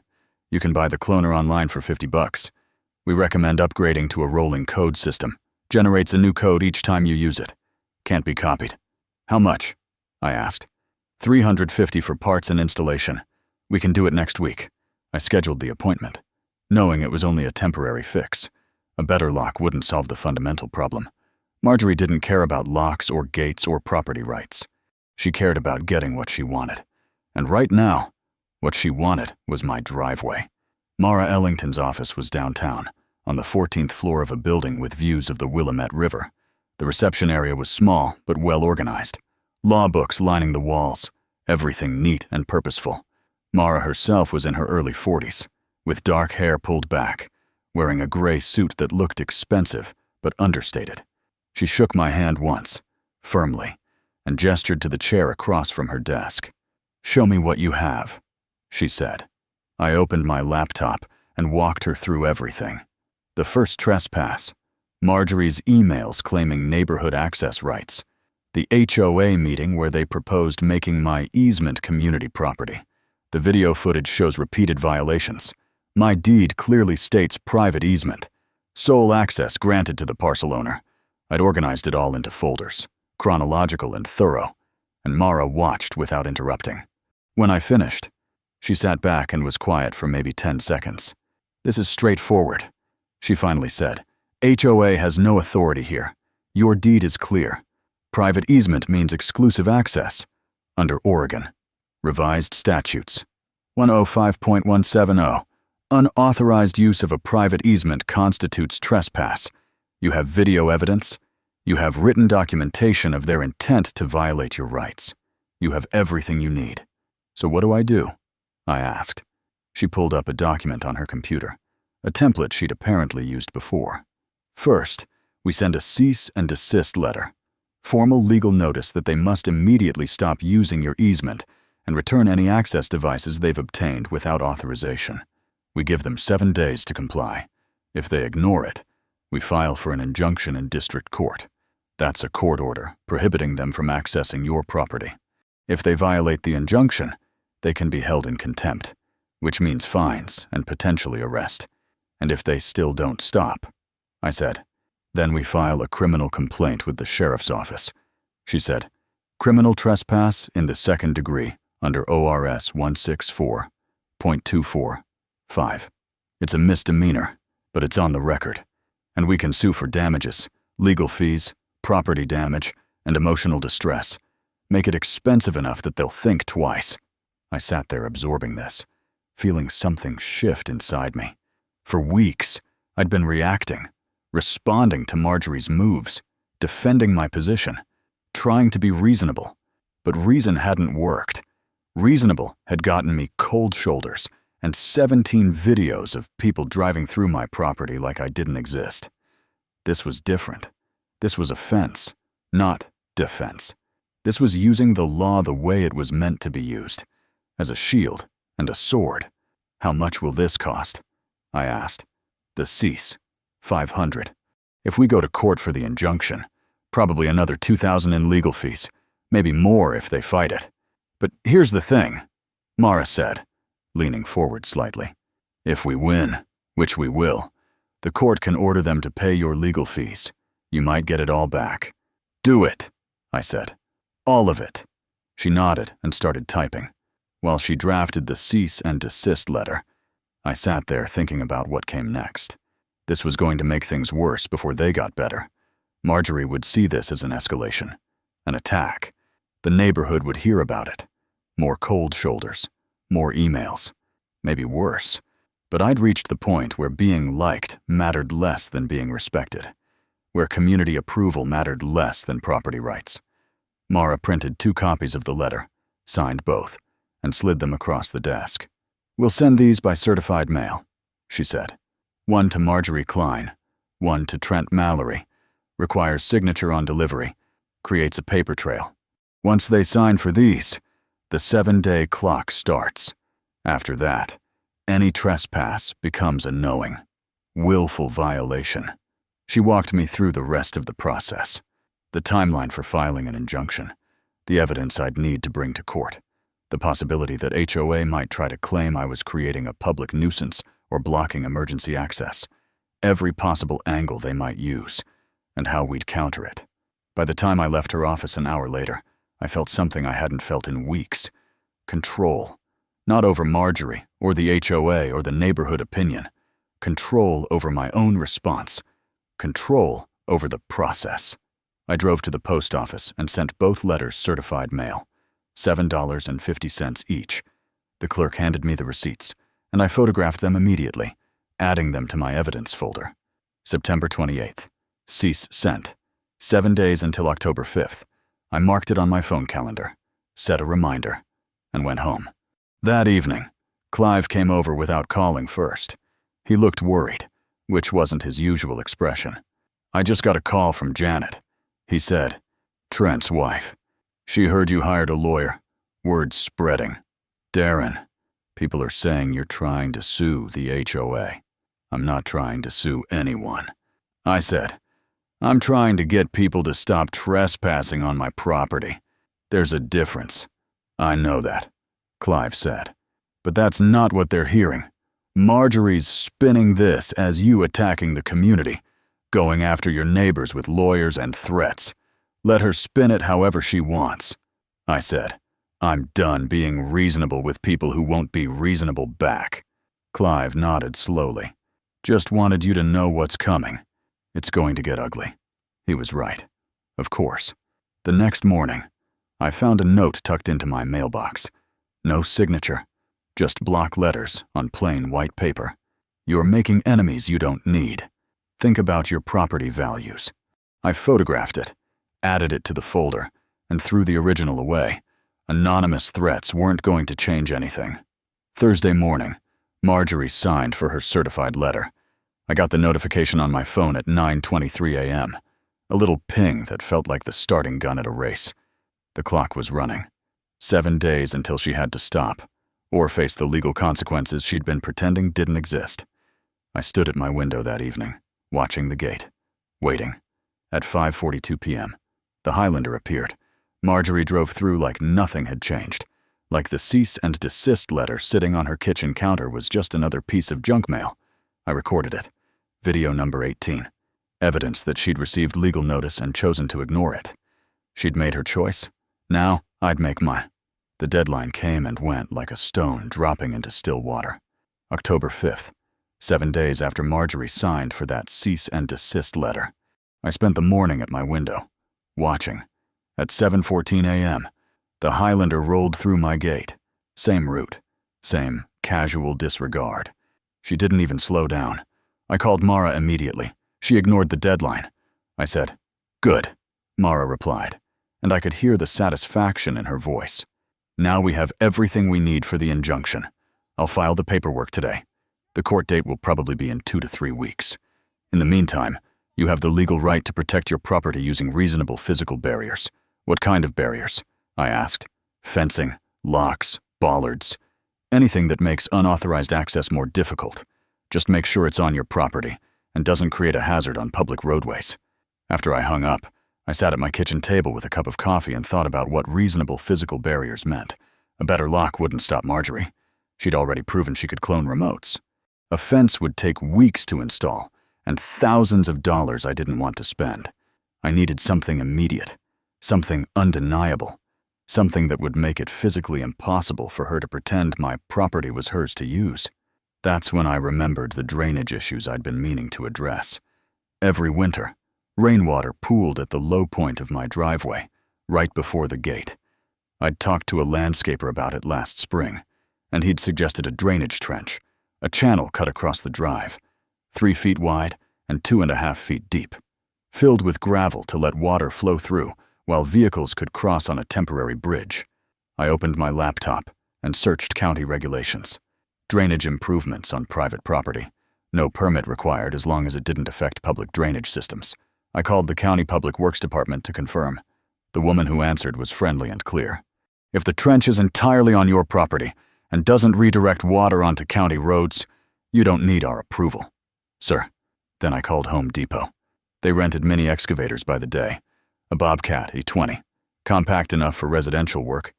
Speaker 1: You can buy the cloner online for $50. We recommend upgrading to a rolling code system. Generates a new code each time you use it. Can't be copied." "How much?" I asked. $350 for parts and installation. We can do it next week." I scheduled the appointment, knowing it was only a temporary fix. A better lock wouldn't solve the fundamental problem. Marjorie didn't care about locks or gates or property rights. She cared about getting what she wanted. And right now, what she wanted was my driveway. Mara Ellington's office was downtown, on the 14th floor of a building with views of the Willamette River. The reception area was small but well organized. Law books lining the walls, everything neat and purposeful. Mara herself was in her early 40s, with dark hair pulled back, wearing a gray suit that looked expensive but understated. She shook my hand once, firmly, and gestured to the chair across from her desk. "Show me what you have," she said. I opened my laptop and walked her through everything. The first trespass, Marjorie's emails claiming neighborhood access rights, the HOA meeting where they proposed making my easement community property. The video footage shows repeated violations. My deed clearly states private easement, sole access granted to the parcel owner. I'd organized it all into folders, chronological and thorough, and Mara watched without interrupting. When I finished, she sat back and was quiet for maybe 10 seconds. "This is straightforward," she finally said. "HOA has no authority here. Your deed is clear. Private easement means exclusive access under Oregon Revised Statutes 105.170. Unauthorized use of a private easement constitutes trespass. You have video evidence. You have written documentation of their intent to violate your rights. You have everything you need. So what do I do?" I asked. She pulled up a document on her computer, a template she'd apparently used before. "First, we send a cease and desist letter. Formal legal notice that they must immediately stop using your easement and return any access devices they've obtained without authorization. We give them 7 days to comply. If they ignore it, we file for an injunction in district court. That's a court order prohibiting them from accessing your property. If they violate the injunction, they can be held in contempt, which means fines and potentially arrest. And if they still don't stop," I said, "then we file a criminal complaint with the sheriff's office." She said, "Criminal trespass in the second degree under ORS 164.245. It's a misdemeanor, but it's on the record, and we can sue for damages, legal fees, property damage, and emotional distress. Make it expensive enough that they'll think twice." I sat there absorbing this, feeling something shift inside me. For weeks, I'd been reacting, responding to Marjorie's moves, defending my position, trying to be reasonable. But reason hadn't worked. Reasonable had gotten me cold shoulders and 17 videos of people driving through my property like I didn't exist. This was different. This was offense, not defense. This was using the law the way it was meant to be used, as a shield and a sword. "How much will this cost?" I asked. "The cease," $500. If we go to court for the injunction, probably another $2,000 in legal fees, maybe more if they fight it. But here's the thing, Mara said, leaning forward slightly. If we win, which we will, the court can order them to pay your legal fees. You might get it all back. Do it, I said. All of it. She nodded and started typing. While she drafted the cease and desist letter, I sat there thinking about what came next. This was going to make things worse before they got better. Marjorie would see this as an escalation, an attack. The neighborhood would hear about it. More cold shoulders, more emails, maybe worse. But I'd reached the point where being liked mattered less than being respected, where community approval mattered less than property rights. Mara printed 2 copies of the letter, signed both, and slid them across the desk. We'll send these by certified mail, she said. One to Marjorie Kline, one to Trent Mallory. Requires signature on delivery, creates a paper trail. Once they sign for these, the 7-day clock starts. After that, any trespass becomes a knowing, willful violation. She walked me through the rest of the process. The timeline for filing an injunction, the evidence I'd need to bring to court, the possibility that HOA might try to claim I was creating a public nuisance or blocking emergency access, every possible angle they might use, and how we'd counter it. By the time I left her office an hour later, I felt something I hadn't felt in weeks. Control. Not over Marjorie, or the HOA, or the neighborhood opinion. Control over my own response. Control over the process. I drove to the post office and sent both letters certified mail, $7.50 each. The clerk handed me the receipts, and I photographed them immediately, adding them to my evidence folder. September 28th. Cease sent. 7 days until October 5th. I marked it on my phone calendar, set a reminder, and went home. That evening, Clive came over without calling first. He looked worried, which wasn't his usual expression. I just got a call from Janet, he said. Trent's wife. She heard you hired a lawyer. Word's spreading. Darren, people are saying you're trying to sue the HOA. I'm not trying to sue anyone. I said, I'm trying to get people to stop trespassing on my property. There's a difference. I know that, Clive said. But that's not what they're hearing. Marjorie's spinning this as you attacking the community, going after your neighbors with lawyers and threats. Let her spin it however she wants. I said, I'm done being reasonable with people who won't be reasonable back. Clive nodded slowly. Just wanted you to know what's coming. It's going to get ugly. He was right. Of course. The next morning, I found a note tucked into my mailbox. No signature, just block letters on plain white paper. You're making enemies you don't need. Think about your property values. I photographed it, added it to the folder, and threw the original away. Anonymous threats weren't going to change anything. Thursday morning, Marjorie signed for her certified letter. I got the notification on my phone at 9:23 a.m., a little ping that felt like the starting gun at a race. The clock was running. 7 days until she had to stop, or face the legal consequences she'd been pretending didn't exist. I stood at my window that evening, watching the gate, waiting. At 5:42 p.m., the Highlander appeared. Marjorie drove through like nothing had changed, like the cease and desist letter sitting on her kitchen counter was just another piece of junk mail. I recorded it. Video number 18. Evidence that she'd received legal notice and chosen to ignore it. She'd made her choice. Now, I'd make mine. The deadline came and went like a stone dropping into still water. October 5th, 7 days after Marjorie signed for that cease and desist letter. I spent the morning at my window, watching. At 7:14 a.m., the Highlander rolled through my gate. Same route, same casual disregard. She didn't even slow down. I called Mara immediately. She ignored the deadline. I said, "Good," Mara replied, and I could hear the satisfaction in her voice. Now we have everything we need for the injunction. I'll file the paperwork today. The court date will probably be in 2 to 3 weeks. In the meantime, you have the legal right to protect your property using reasonable physical barriers. What kind of barriers? I asked. Fencing, locks, bollards, anything that makes unauthorized access more difficult. Just make sure it's on your property, and doesn't create a hazard on public roadways. After I hung up, I sat at my kitchen table with a cup of coffee and thought about what reasonable physical barriers meant. A better lock wouldn't stop Marjorie. She'd already proven she could clone remotes. A fence would take weeks to install, and thousands of dollars I didn't want to spend. I needed something immediate, something undeniable, something that would make it physically impossible for her to pretend my property was hers to use. That's when I remembered the drainage issues I'd been meaning to address. Every winter, rainwater pooled at the low point of my driveway, right before the gate. I'd talked to a landscaper about it last spring, and he'd suggested a drainage trench, a channel cut across the drive, 3 feet wide and 2.5 feet deep, filled with gravel to let water flow through while vehicles could cross on a temporary bridge. I opened my laptop and searched county regulations. Drainage improvements on private property. No permit required as long as it didn't affect public drainage systems. I called the county public works department to confirm. The woman who answered was friendly and clear. If the trench is entirely on your property and doesn't redirect water onto county roads, you don't need our approval. Sir. Then I called Home Depot. They rented mini excavators by the day. A Bobcat E20, compact enough for residential work,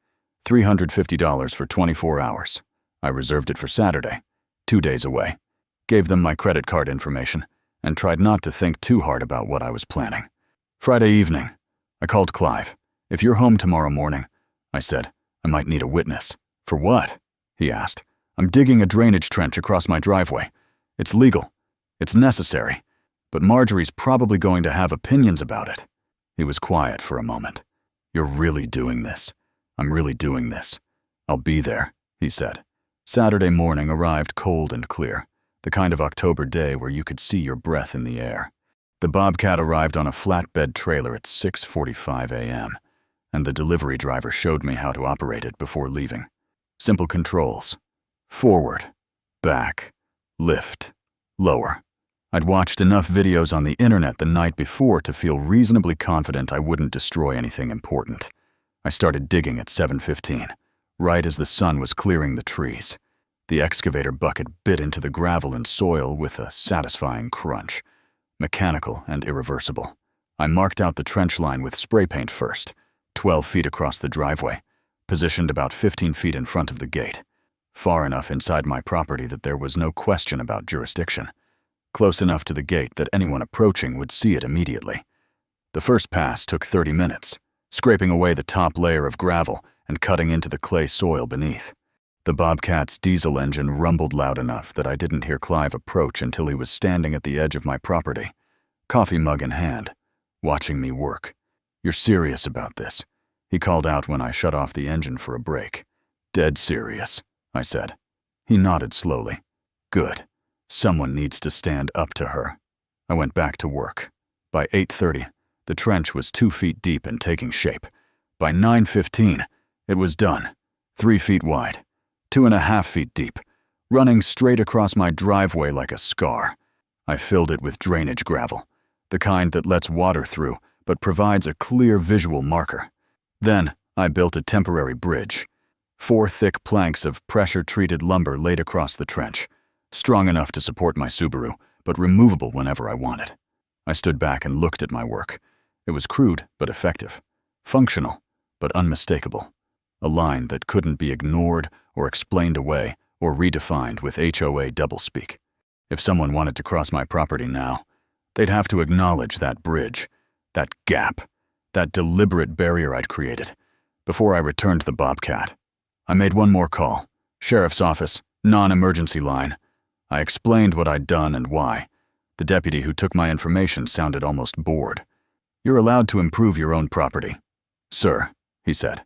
Speaker 1: $350 for 24 hours. I reserved it for Saturday, 2 days away. Gave them my credit card information and tried not to think too hard about what I was planning. Friday evening, I called Clive. If you're home tomorrow morning, I said, I might need a witness. For what? He asked. I'm digging a drainage trench across my driveway. It's legal. It's necessary. But Marjorie's probably going to have opinions about it. He was quiet for a moment. You're really doing this. I'm really doing this. I'll be there, he said. Saturday morning arrived cold and clear, the kind of October day where you could see your breath in the air. The Bobcat arrived on a flatbed trailer at 6:45 a.m., and the delivery driver showed me how to operate it before leaving. Simple controls. Forward, back, lift, lower. I'd watched enough videos on the internet the night before to feel reasonably confident I wouldn't destroy anything important. I started digging at 7:15, right as the sun was clearing the trees. The excavator bucket bit into the gravel and soil with a satisfying crunch. Mechanical and irreversible. I marked out the trench line with spray paint first, 12 feet across the driveway, positioned about 15 feet in front of the gate, far enough inside my property that there was no question about jurisdiction, close enough to the gate that anyone approaching would see it immediately. The first pass took 30 minutes, scraping away the top layer of gravel and cutting into the clay soil beneath. The Bobcat's diesel engine rumbled loud enough that I didn't hear Clive approach until he was standing at the edge of my property, coffee mug in hand, watching me work. You're serious about this, he called out when I shut off the engine for a break. Dead serious, I said. He nodded slowly. Good. Someone needs to stand up to her. I went back to work. By 8:30, the trench was 2 feet deep and taking shape. By 9:15, it was done, 3 feet wide, 2.5 feet deep, running straight across my driveway like a scar. I filled it with drainage gravel, the kind that lets water through but provides a clear visual marker. Then I built a temporary bridge, 4 thick planks of pressure-treated lumber laid across the trench, strong enough to support my Subaru, but removable whenever I wanted. I stood back and looked at my work. It was crude but effective, functional but unmistakable, a line that couldn't be ignored or explained away or redefined with HOA doublespeak. If someone wanted to cross my property now, they'd have to acknowledge that bridge, that gap, that deliberate barrier I'd created. Before I returned the Bobcat, I made one more call. Sheriff's office, non-emergency line. I explained what I'd done and why. The deputy who took my information sounded almost bored. You're allowed to improve your own property. Sir, he said,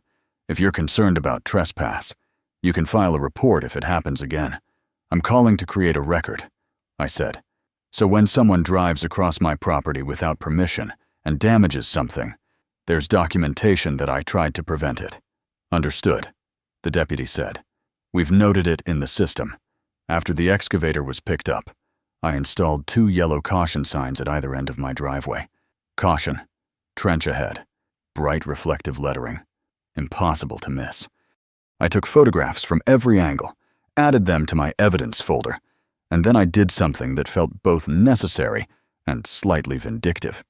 Speaker 1: if you're concerned about trespass, you can file a report if it happens again. I'm calling to create a record, I said. So when someone drives across my property without permission and damages something, there's documentation that I tried to prevent it. Understood, the deputy said. We've noted it in the system. After the excavator was picked up, I installed 2 yellow caution signs at either end of my driveway. Caution, trench ahead, bright reflective lettering, impossible to miss. I took photographs from every angle, added them to my evidence folder, And then I did something that felt both necessary and slightly vindictive.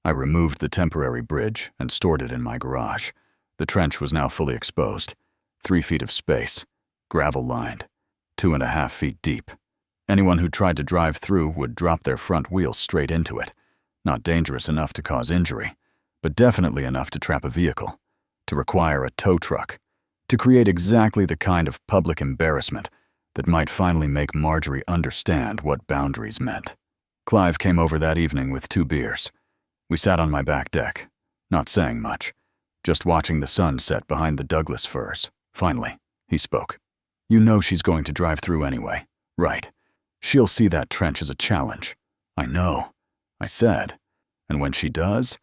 Speaker 1: I removed the temporary bridge and stored it in my garage. The trench was now fully exposed. 3 feet of space, gravel-lined, 2.5 feet deep. Anyone who tried to drive through would drop their front wheel straight into it. Not dangerous enough to cause injury, but definitely enough to trap a vehicle, to require a tow truck, to create exactly the kind of public embarrassment that might finally make Marjorie understand what boundaries meant. Clive came over that evening with 2 beers. We sat on my back deck, not saying much, just watching the sun set behind the Douglas firs. Finally, he spoke. "You know she's going to drive through anyway, right? She'll see that trench as a challenge." "I know," I said. "And when she does,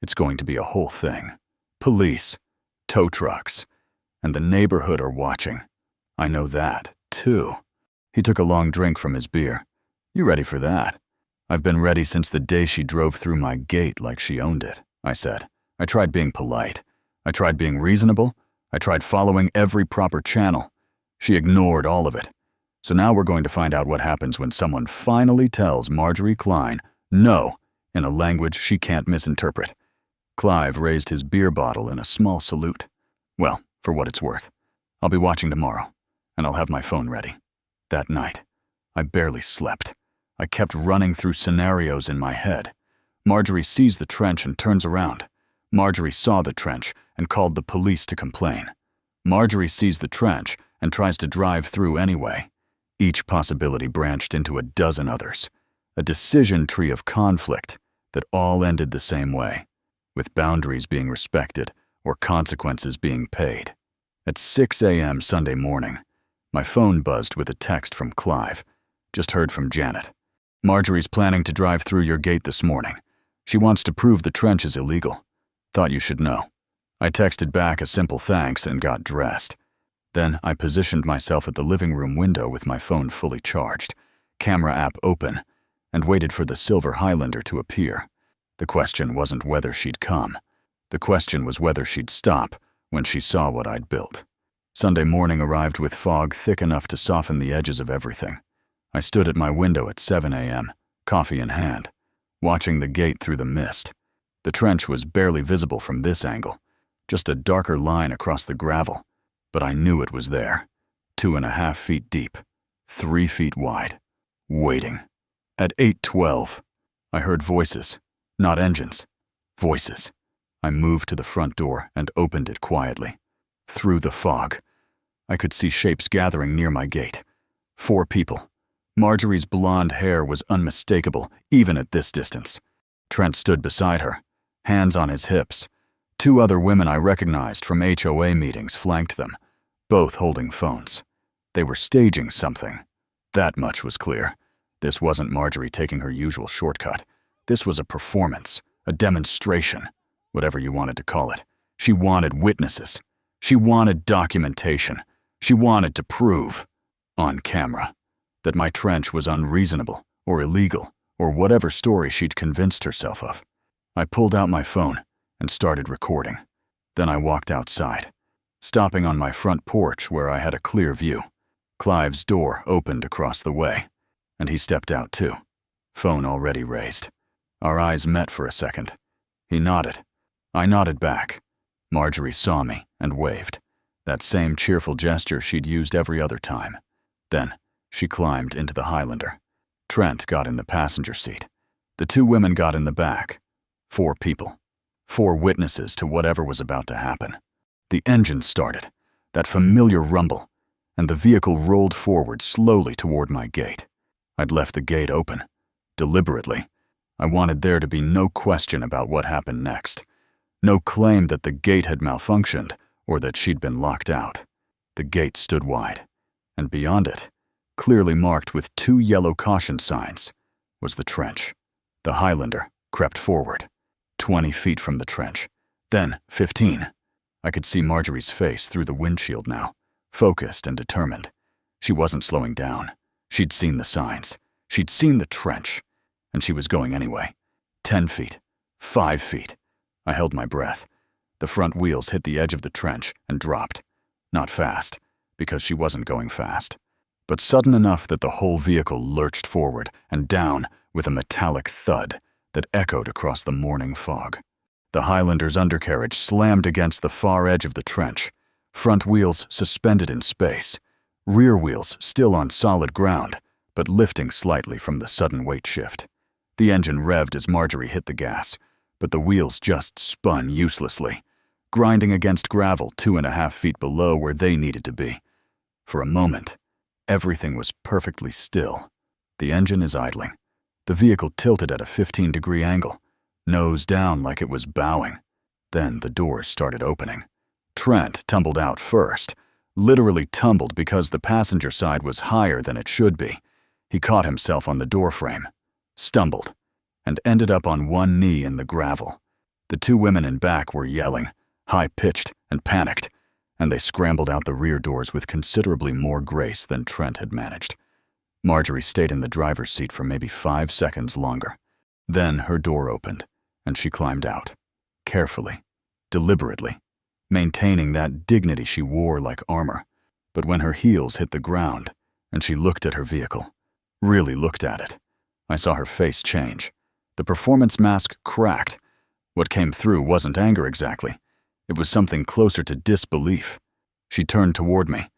Speaker 1: it's going to be a whole thing. Police, tow trucks, and the neighborhood are watching. I know that, too." He took a long drink from his beer. "You ready for that?" "I've been ready since the day she drove through my gate like she owned it," I said. I tried being polite. I tried being reasonable. I tried following every proper channel. She ignored all of it. So now we're going to find out what happens when someone finally tells Marjorie Kline no in a language she can't misinterpret. Clive raised his beer bottle in a small salute. "Well, for what it's worth. I'll be watching tomorrow, and I'll have my phone ready." That night, I barely slept. I kept running through scenarios in my head. Marjorie sees the trench and turns around. Marjorie saw the trench and called the police to complain. Marjorie sees the trench and tries to drive through anyway. Each possibility branched into a dozen others. A decision tree of conflict that all ended the same way, with boundaries being respected or consequences being paid. At 6 a.m. Sunday morning, my phone buzzed with a text from Clive. "Just heard from Janet. Marjorie's planning to drive through your gate this morning. She wants to prove the trench is illegal. Thought you should know." I texted back a simple thanks and got dressed. Then I positioned myself at the living room window with my phone fully charged, camera app open, and waited for the silver Highlander to appear. The question wasn't whether she'd come. The question was whether she'd stop when she saw what I'd built. Sunday morning arrived with fog thick enough to soften the edges of everything. I stood at my window at 7 a.m., coffee in hand, watching the gate through the mist. The trench was barely visible from this angle, just a darker line across the gravel, but I knew it was there, 2.5 feet deep, 3 feet wide, waiting. At 8:12, I heard voices, not engines, voices. I moved to the front door and opened it quietly. Through the fog, I could see shapes gathering near my gate. 4 people. Marjorie's blonde hair was unmistakable, even at this distance. Trent stood beside her, hands on his hips. 2 other women I recognized from HOA meetings flanked them, both holding phones. They were staging something. That much was clear. This wasn't Marjorie taking her usual shortcut. This was a performance, a demonstration, whatever you wanted to call it. She wanted witnesses. She wanted documentation. She wanted to prove, on camera, that my trench was unreasonable or illegal or whatever story she'd convinced herself of. I pulled out my phone and started recording. Then I walked outside, stopping on my front porch where I had a clear view. Clive's door opened across the way, and he stepped out too, phone already raised. Our eyes met for a second. He nodded. I nodded back. Marjorie saw me and waved, that same cheerful gesture she'd used every other time. Then she climbed into the Highlander. Trent got in the passenger seat. The 2 women got in the back. 4 people. 4 witnesses to whatever was about to happen. The engine started, that familiar rumble, and the vehicle rolled forward slowly toward my gate. I'd left the gate open, deliberately. I wanted there to be no question about what happened next. No claim that the gate had malfunctioned or that she'd been locked out. The gate stood wide, and beyond it, clearly marked with 2 yellow caution signs, was the trench. The Highlander crept forward, 20 feet from the trench, then 15. I could see Marjorie's face through the windshield now, focused and determined. She wasn't slowing down. She'd seen the signs. She'd seen the trench, and she was going anyway. 10 feet, 5 feet. I held my breath. The front wheels hit the edge of the trench and dropped. Not fast, because she wasn't going fast. but sudden enough that the whole vehicle lurched forward and down with a metallic thud that echoed across the morning fog. The Highlander's undercarriage slammed against the far edge of the trench, front wheels suspended in space, rear wheels still on solid ground, but lifting slightly from the sudden weight shift. The engine revved as Marjorie hit the gas, but the wheels just spun uselessly, grinding against gravel 2.5 feet below where they needed to be. For a moment, everything was perfectly still. The engine is idling. The vehicle tilted at a 15-degree angle, nose down like it was bowing. Then the doors started opening. Trent tumbled out first, literally tumbled because the passenger side was higher than it should be. He caught himself on the doorframe, stumbled, and ended up on one knee in the gravel. The two women in back were yelling, high-pitched and panicked, and they scrambled out the rear doors with considerably more grace than Trent had managed. Marjorie stayed in the driver's seat for maybe 5 seconds longer. Then her door opened, and she climbed out, carefully, deliberately, maintaining that dignity she wore like armor. But when her heels hit the ground, and she looked at her vehicle, really looked at it, I saw her face change. The performance mask cracked. What came through wasn't anger exactly. It was something closer to disbelief. She turned toward me,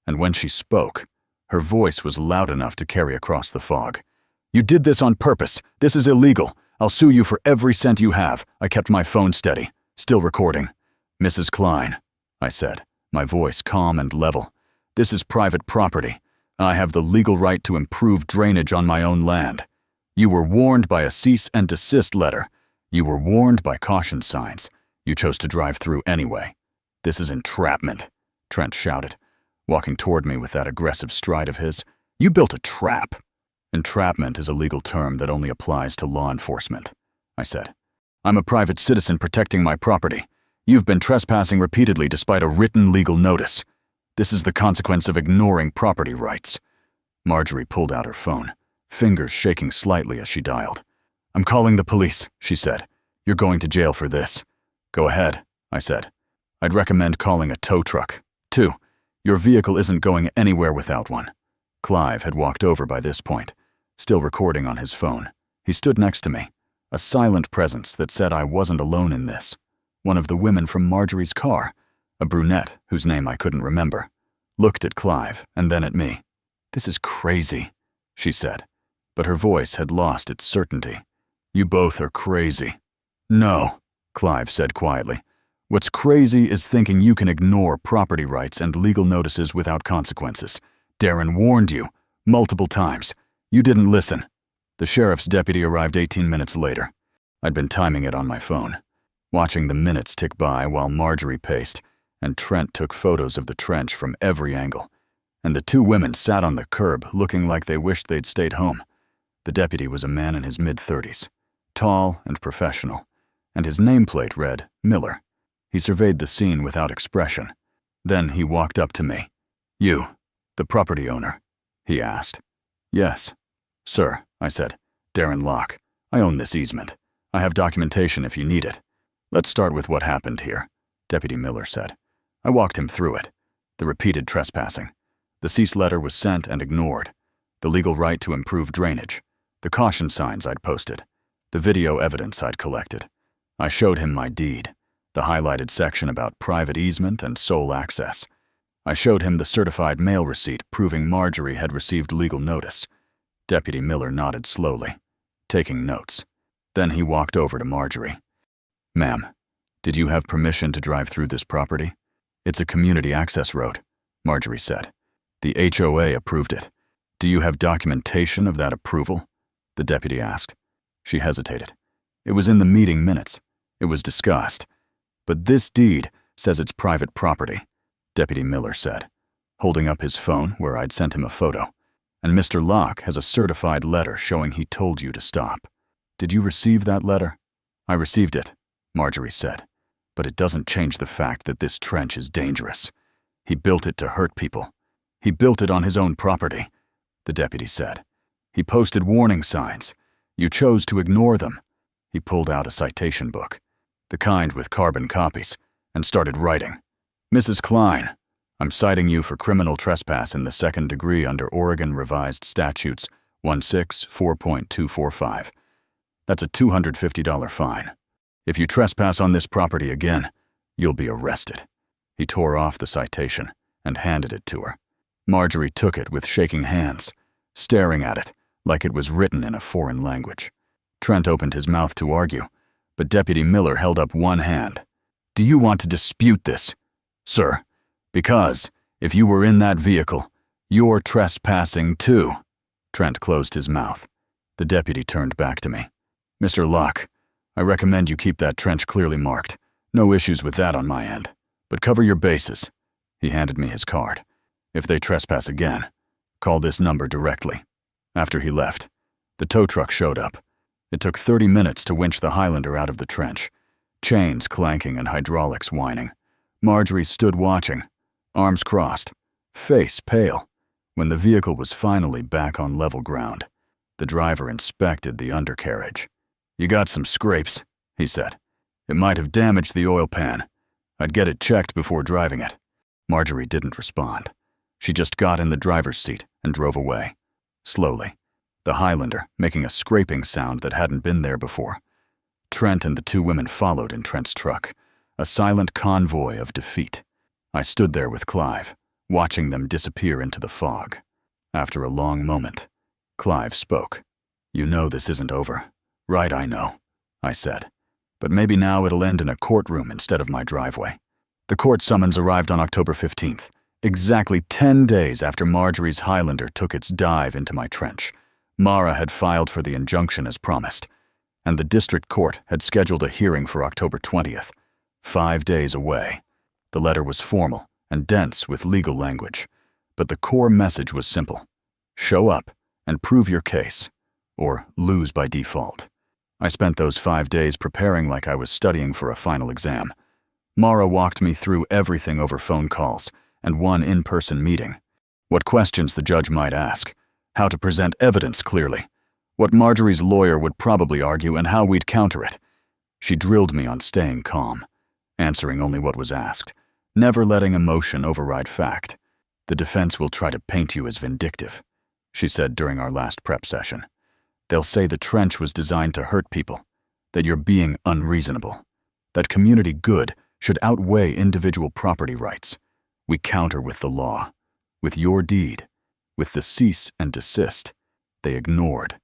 Speaker 1: and when she spoke, her voice was loud enough to carry across the fog. "You did this on purpose. This is illegal. I'll sue you for every cent you have." I kept my phone steady, still recording. "Mrs. Kline," I said, my voice calm and level, "this is private property. I have the legal right to improve drainage on my own land. You were warned by a cease and desist letter. You were warned by caution signs. You chose to drive through anyway. This is entrapment," Trent shouted, walking toward me with that aggressive stride of his. "You built a trap." "Entrapment is a legal term that only applies to law enforcement," I said. "I'm a private citizen protecting my property. You've been trespassing repeatedly despite a written legal notice. This is the consequence of ignoring property rights." Marjorie pulled out her phone, fingers shaking slightly as she dialed. "I'm calling the police," she said. "You're going to jail for this." "Go ahead," I said. "I'd recommend calling a tow truck, too. Your vehicle isn't going anywhere without one." Clive had walked over by this point, still recording on his phone. He stood next to me, a silent presence that said I wasn't alone in this. One of the women from Marjorie's car, a brunette whose name I couldn't remember, looked at Clive and then at me. "This is crazy," she said, but her voice had lost its certainty. "You both are crazy." "No," Clive said quietly. "What's crazy is thinking you can ignore property rights and legal notices without consequences. Darren warned you, multiple times. You didn't listen." The sheriff's deputy arrived 18 minutes later. I'd been timing it on my phone, watching the minutes tick by while Marjorie paced, and Trent took photos of the trench from every angle, and the two women sat on the curb looking like they wished they'd stayed home. The deputy was a man in his mid-30s, tall and professional, and his nameplate read Miller. He surveyed the scene without expression. Then he walked up to me. "You, the property owner?" he asked. "Yes, sir," I said. "Darren Locke. I own this easement. I have documentation if you need it." "Let's start with what happened here," Deputy Miller said. I walked him through it. The repeated trespassing. The cease letter was sent and ignored. The legal right to improve drainage. The caution signs I'd posted. The video evidence I'd collected. I showed him my deed, the highlighted section about private easement and sole access. I showed him the certified mail receipt proving Marjorie had received legal notice. Deputy Miller nodded slowly, taking notes. Then he walked over to Marjorie. "Ma'am, did you have permission to drive through this property?" "It's a community access road," Marjorie said. "The HOA approved it. Do you have documentation of that approval?" the deputy asked. She hesitated. "It was in the meeting minutes. It was discussed. But this deed says it's private property," Deputy Miller said, holding up his phone where I'd sent him a photo. "And Mr. Locke has a certified letter showing he told you to stop. Did you receive that letter?" "I received it," Marjorie said. "But it doesn't change the fact that this trench is dangerous. He built it to hurt people. He built it on his own property," the deputy said. "He posted warning signs. You chose to ignore them." He pulled out a citation book, the kind with carbon copies, and started writing. "Mrs. Kline, I'm citing you for criminal trespass in the second degree under Oregon Revised Statutes 164.245. That's a $250 fine. If you trespass on this property again, you'll be arrested." He tore off the citation and handed it to her. Marjorie took it with shaking hands, staring at it like it was written in a foreign language. Trent opened his mouth to argue, but Deputy Miller held up one hand. "Do you want to dispute this, sir? Because if you were in that vehicle, you're trespassing too." Trent closed his mouth. The deputy turned back to me. "Mr. Locke, I recommend you keep that trench clearly marked. No issues with that on my end. But cover your bases." He handed me his card. "If they trespass again, call this number directly." After he left, the tow truck showed up. It took 30 minutes to winch the Highlander out of the trench, chains clanking and hydraulics whining. Marjorie stood watching, arms crossed, face pale. When the vehicle was finally back on level ground, the driver inspected the undercarriage. "You got some scrapes," he said. "It might have damaged the oil pan. I'd get it checked before driving it." Marjorie didn't respond. She just got in the driver's seat and drove away. Slowly, the Highlander making a scraping sound that hadn't been there before. Trent and the two women followed in Trent's truck, a silent convoy of defeat. I stood there with Clive, watching them disappear into the fog. After a long moment, Clive spoke. "You know this isn't over." "Right, I know," I said. "But maybe now it'll end in a courtroom instead of my driveway." The court summons arrived on October 15th, exactly 10 days after Marjorie's Highlander took its dive into my trench. Mara had filed for the injunction as promised, and the district court had scheduled a hearing for October 20th, 5 days away. The letter was formal and dense with legal language, but the core message was simple: show up and prove your case, or lose by default. I spent those 5 days preparing like I was studying for a final exam. Mara walked me through everything over phone calls and one in-person meeting. What questions the judge might ask, how to present evidence clearly, what Marjorie's lawyer would probably argue, and how we'd counter it. She drilled me on staying calm, answering only what was asked, never letting emotion override fact. "The defense will try to paint you as vindictive," she said during our last prep session. "They'll say the trench was designed to hurt people, that you're being unreasonable, that community good should outweigh individual property rights. We counter with the law, with your deed, with the cease and desist they ignored,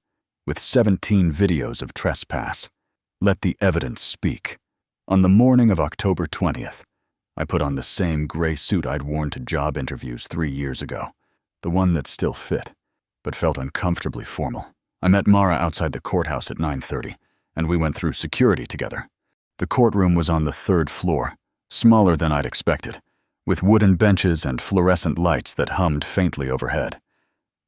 Speaker 1: with 17 videos of trespass. Let the evidence speak." On the morning of October 20th, I put on the same gray suit I'd worn to job interviews 3 years ago, the one that still fit, but felt uncomfortably formal. I met Mara outside the courthouse at 9:30, and we went through security together. The courtroom was on the 3rd floor, smaller than I'd expected, with wooden benches and fluorescent lights that hummed faintly overhead.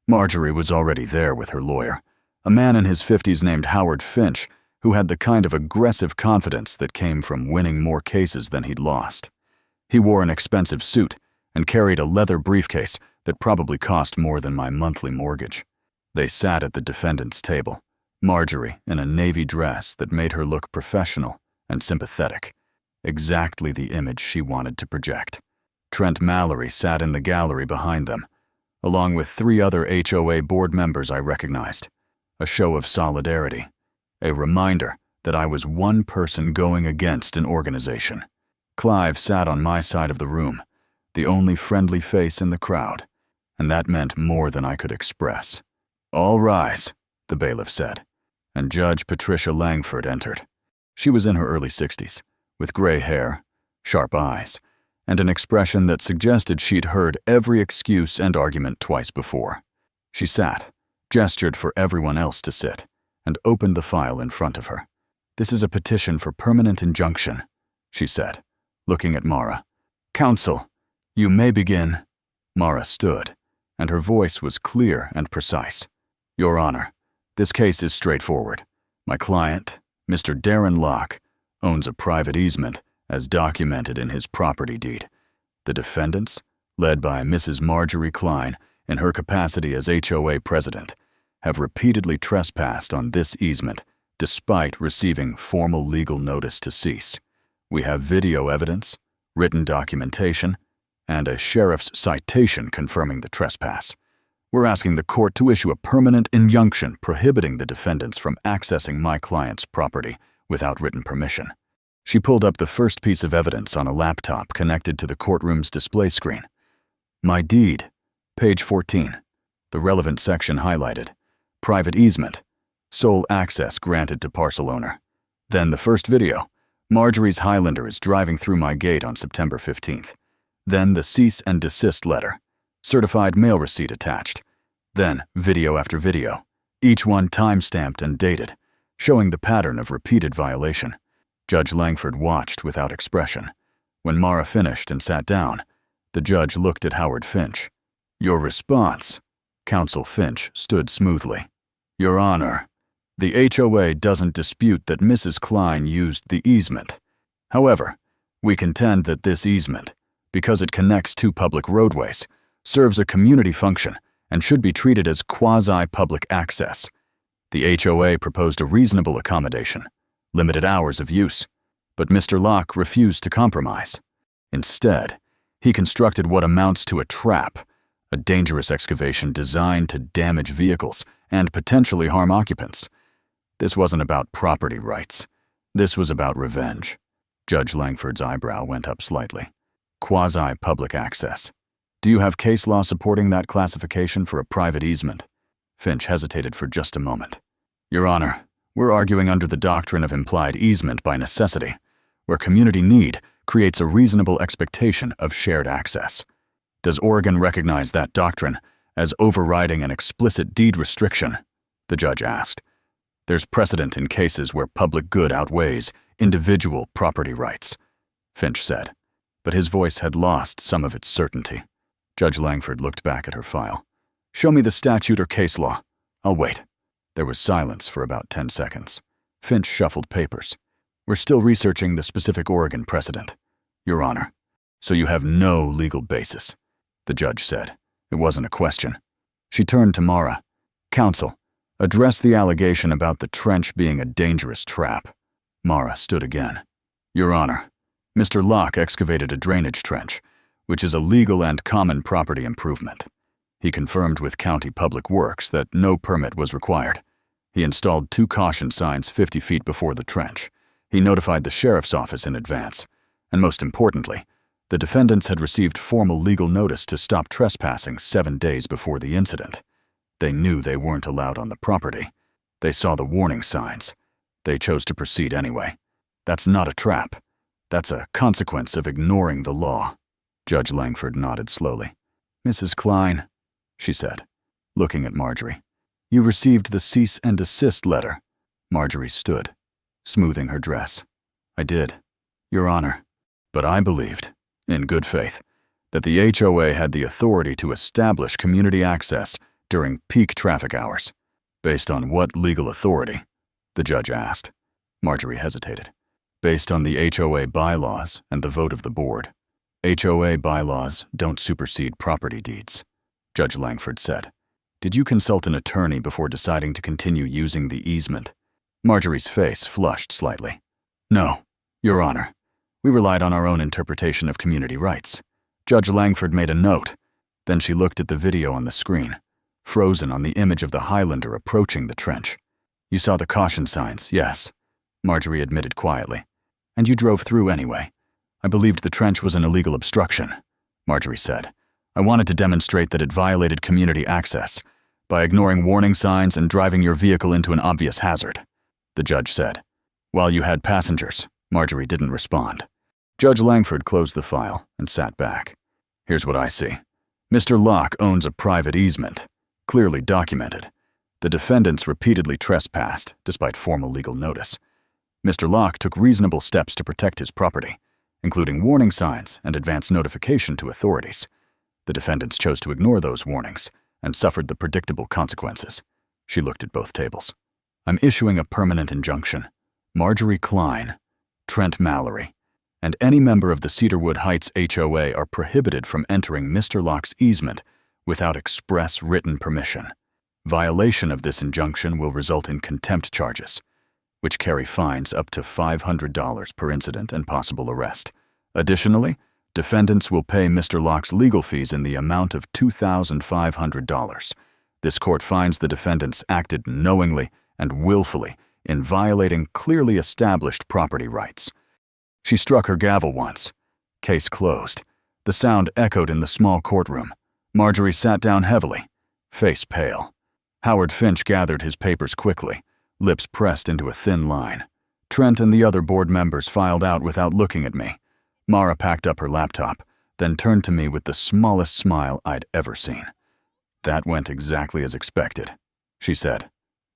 Speaker 1: Marjorie was already there with her lawyer, a man in his 50s named Howard Finch, who had the kind of aggressive confidence that came from winning more cases than he'd lost. He wore an expensive suit and carried a leather briefcase that probably cost more than my monthly mortgage. They sat at the defendant's table, Marjorie in a navy dress that made her look professional and sympathetic, exactly the image she wanted to project. Trent Mallory sat in the gallery behind them, along with 3 other HOA board members I recognized, a show of solidarity, a reminder that I was one person going against an organization. Clive sat on my side of the room, the only friendly face in the crowd, and that meant more than I could express. "All rise," the bailiff said, and Judge Patricia Langford entered. She was in her early 60s, with gray hair, sharp eyes, and an expression that suggested she'd heard every excuse and argument twice before. She sat, gestured for everyone else to sit, and opened the file in front of her. "This is a petition for permanent injunction," she said, looking at Mara. "Counsel, you may begin." Mara stood, and her voice was clear and precise. "Your Honor, this case is straightforward. My client, Mr. Darren Locke, owns a private easement as documented in his property deed. The defendants, led by Mrs. Marjorie Kline in her capacity as HOA president, have repeatedly trespassed on this easement despite receiving formal legal notice to cease. We have video evidence, written documentation, and a sheriff's citation confirming the trespass. We're asking the court to issue a permanent injunction prohibiting the defendants from accessing my client's property without written permission. She pulled up the first piece of evidence on a laptop connected to the courtroom's display screen. My deed, page 14. The relevant section highlighted. Private easement. Sole access granted to parcel owner. Then the first video. Marjorie's Highlander is driving through my gate on September 15th. Then the cease and desist letter. Certified mail receipt attached. Then video after video, each one time-stamped and dated, showing the pattern of repeated violation. Judge Langford watched without expression. When Mara finished and sat down, the judge looked at Howard Finch. Your response? Counsel Finch stood smoothly. Your Honor, the HOA doesn't dispute that Mrs. Kline used the easement. However, we contend that this easement, because it connects two public roadways, serves a community function and should be treated as quasi-public access. The HOA proposed a reasonable accommodation, limited hours of use, but Mr. Locke refused to compromise. Instead, he constructed what amounts to a trap, a dangerous excavation designed to damage vehicles and potentially harm occupants. This wasn't about property rights. This was about revenge. Judge Langford's eyebrow went up slightly. Quasi-public access. Do you have case law supporting that classification for a private easement? Finch hesitated for just a moment. Your Honor, we're arguing under the doctrine of implied easement by necessity, where community need creates a reasonable expectation of shared access. Does Oregon recognize that doctrine as overriding an explicit deed restriction? The judge asked. There's precedent in cases where public good outweighs individual property rights, Finch said, but his voice had lost some of its certainty. Judge Langford looked back at her file. Show me the statute or case law. I'll wait. There was silence for about 10 seconds. Finch shuffled papers. We're still researching the specific Oregon precedent, Your Honor. So you have no legal basis, the judge said. It wasn't a question. She turned to Mara. Counsel, address the allegation about the trench being a dangerous trap. Mara stood again. Your Honor, Mr. Locke excavated a drainage trench, which is a legal and common property improvement. He confirmed with County Public Works that no permit was required. He installed 2 caution signs 50 feet before the trench. He notified the sheriff's office in advance. And most importantly, the defendants had received formal legal notice to stop trespassing 7 days before the incident. They knew they weren't allowed on the property. They saw the warning signs. They chose to proceed anyway. That's not a trap. That's a consequence of ignoring the law. Judge Langford nodded slowly. Mrs. Kline, she said, looking at Marjorie. You received the cease and desist letter. Marjorie stood, smoothing her dress. I did, Your Honor. But I believed, in good faith, that the HOA had the authority to establish community access during peak traffic hours. Based on what legal authority? The judge asked. Marjorie hesitated. Based on the HOA bylaws and the vote of the board. HOA bylaws don't supersede property deeds, Judge Langford said. Did you consult an attorney before deciding to continue using the easement? Marjorie's face flushed slightly. No, Your Honor. We relied on our own interpretation of community rights. Judge Langford made a note. Then she looked at the video on the screen, frozen on the image of the Highlander approaching the trench. You saw the caution signs, yes, Marjorie admitted quietly. And you drove through anyway. I believed the trench was an illegal obstruction, Marjorie said. I wanted to demonstrate that it violated community access by ignoring warning signs and driving your vehicle into an obvious hazard, the judge said. While you had passengers, Marjorie didn't respond. Judge Langford closed the file and sat back. Here's what I see. Mr. Locke owns a private easement, clearly documented. The defendants repeatedly trespassed, despite formal legal notice. Mr. Locke took reasonable steps to protect his property, including warning signs and advance notification to authorities. The defendants chose to ignore those warnings and suffered the predictable consequences. She looked at both tables. I'm issuing a permanent injunction. Marjorie Kline, Trent Mallory, and any member of the Cedarwood Heights HOA are prohibited from entering Mr. Locke's easement without express written permission. Violation of this injunction will result in contempt charges, which carry fines up to $500 per incident and possible arrest. Additionally, Defendants will pay Mr. Locke's legal fees in the amount of $2,500. This court finds the defendants acted knowingly and willfully in violating clearly established property rights. She struck her gavel once. Case closed. The sound echoed in the small courtroom. Marjorie sat down heavily, face pale. Howard Finch gathered his papers quickly, lips pressed into a thin line. Trent and the other board members filed out without looking at me. Mara packed up her laptop, then turned to me with the smallest smile I'd ever seen. "That went exactly as expected," she said.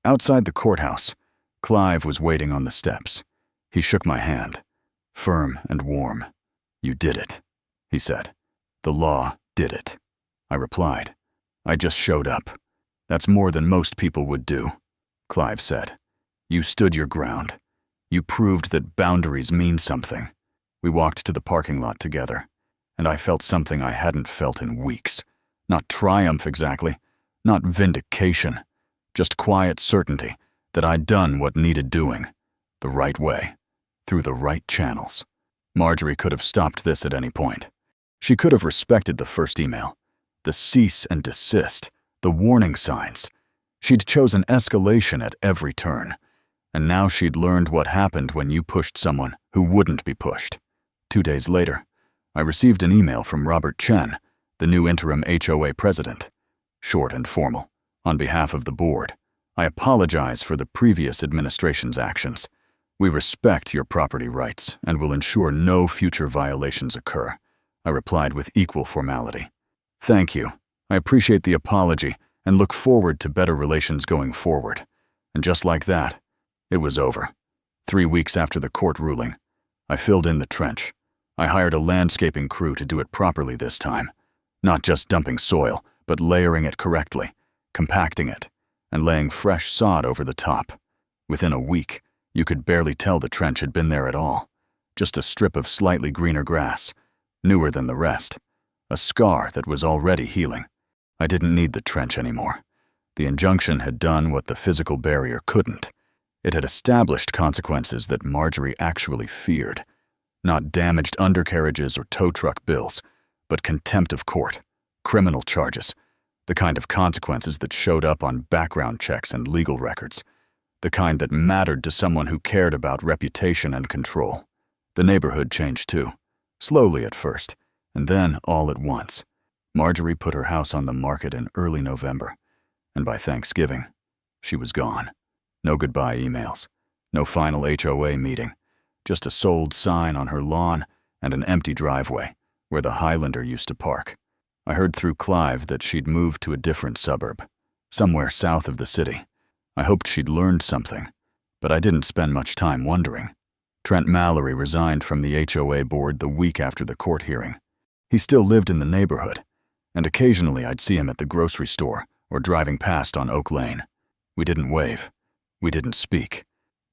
Speaker 1: Outside the courthouse, Clive was waiting on the steps. He shook my hand, firm and warm. "You did it," he said. "The law did it." I replied. "I just showed up. That's more than most people would do," Clive said. "You stood your ground. You proved that boundaries mean something." We walked to the parking lot together, and I felt something I hadn't felt in weeks. Not triumph exactly, not vindication, just quiet certainty that I'd done what needed doing, the right way, through the right channels. Marjorie could have stopped this at any point. She could have respected the first email, the cease and desist, the warning signs. She'd chosen escalation at every turn, and now she'd learned what happened when you pushed someone who wouldn't be pushed. 2 days later, I received an email from Robert Chen, the new interim HOA president. Short and formal. On behalf of the board, I apologize for the previous administration's actions. We respect your property rights and will ensure no future violations occur, I replied with equal formality. Thank you. I appreciate the apology and look forward to better relations going forward. And just like that, it was over. 3 weeks after the court ruling, I filled in the trench. I hired a landscaping crew to do it properly this time. Not just dumping soil, but layering it correctly, compacting it, and laying fresh sod over the top. Within a week, you could barely tell the trench had been there at all. Just a strip of slightly greener grass, newer than the rest. A scar that was already healing. I didn't need the trench anymore. The injunction had done what the physical barrier couldn't. It had established consequences that Marjorie actually feared. Not damaged undercarriages or tow truck bills, but contempt of court, criminal charges, the kind of consequences that showed up on background checks and legal records, the kind that mattered to someone who cared about reputation and control. The neighborhood changed too, slowly at first, and then all at once. Marjorie put her house on the market in early November, and by Thanksgiving, she was gone. No goodbye emails, no final HOA meeting, just a sold sign on her lawn and an empty driveway where the Highlander used to park. I heard through Clive that she'd moved to a different suburb, somewhere south of the city. I hoped she'd learned something, but I didn't spend much time wondering. Trent Mallory resigned from the HOA board the week after the court hearing. He still lived in the neighborhood, and occasionally I'd see him at the grocery store or driving past on Oak Lane. We didn't wave. We didn't speak.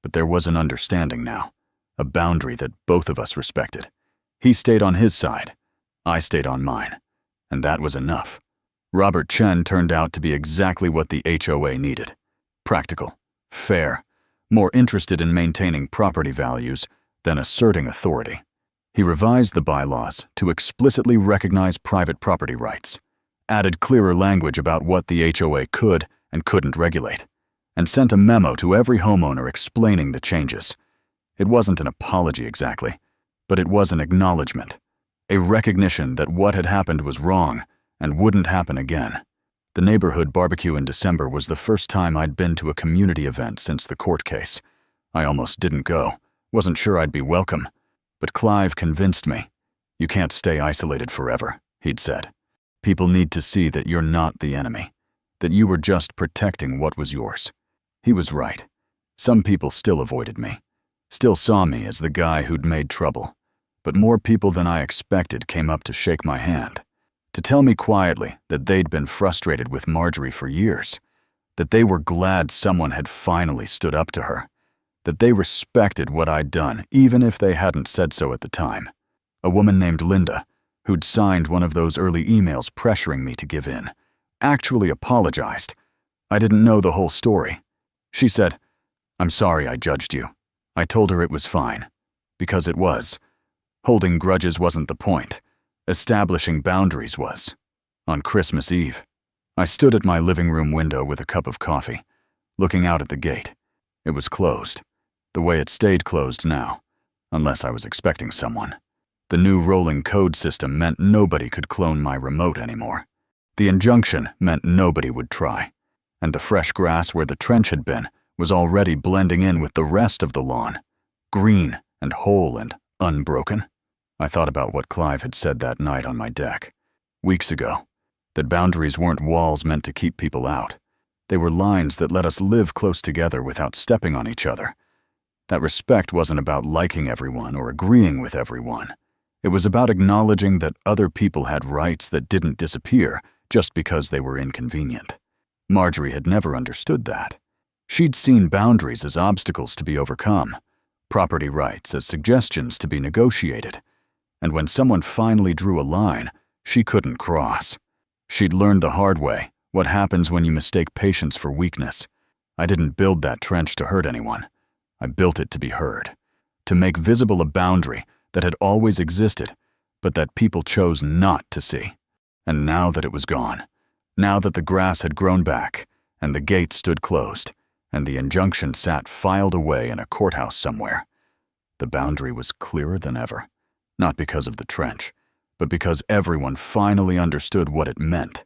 Speaker 1: But there was an understanding now, a boundary that both of us respected. He stayed on his side. I stayed on mine. And that was enough. Robert Chen turned out to be exactly what the HOA needed. Practical, fair, more interested in maintaining property values than asserting authority. He revised the bylaws to explicitly recognize private property rights, added clearer language about what the HOA could and couldn't regulate, and sent a memo to every homeowner explaining the changes. It wasn't an apology exactly, but it was an acknowledgement, a recognition that what had happened was wrong and wouldn't happen again. The neighborhood barbecue in December was the first time I'd been to a community event since the court case. I almost didn't go, wasn't sure I'd be welcome, but Clive convinced me. You can't stay isolated forever, he'd said. People need to see that you're not the enemy, that you were just protecting what was yours. He was right. Some people still avoided me, still saw me as the guy who'd made trouble, but more people than I expected came up to shake my hand, to tell me quietly that they'd been frustrated with Marjorie for years, that they were glad someone had finally stood up to her, that they respected what I'd done even if they hadn't said so at the time. A woman named Linda, who'd signed one of those early emails pressuring me to give in, actually apologized. I didn't know the whole story. She said, "I'm sorry I judged you." I told her it was fine, because it was. Holding grudges wasn't the point. Establishing boundaries was. On Christmas Eve, I stood at my living room window with a cup of coffee, looking out at the gate. It was closed, the way it stayed closed now, unless I was expecting someone. The new rolling code system meant nobody could clone my remote anymore. The injunction meant nobody would try, and the fresh grass where the trench had been was already blending in with the rest of the lawn, green and whole and unbroken. I thought about what Clive had said that night on my deck, weeks ago, that boundaries weren't walls meant to keep people out. They were lines that let us live close together without stepping on each other. That respect wasn't about liking everyone or agreeing with everyone. It was about acknowledging that other people had rights that didn't disappear just because they were inconvenient. Marjorie had never understood that. She'd seen boundaries as obstacles to be overcome, property rights as suggestions to be negotiated. And when someone finally drew a line, she couldn't cross. She'd learned the hard way what happens when you mistake patience for weakness. I didn't build that trench to hurt anyone. I built it to be heard, to make visible a boundary that had always existed, but that people chose not to see. And now that it was gone, now that the grass had grown back, and the gate stood closed, and the injunction sat filed away in a courthouse somewhere, the boundary was clearer than ever, not because of the trench, but because everyone finally understood what it meant.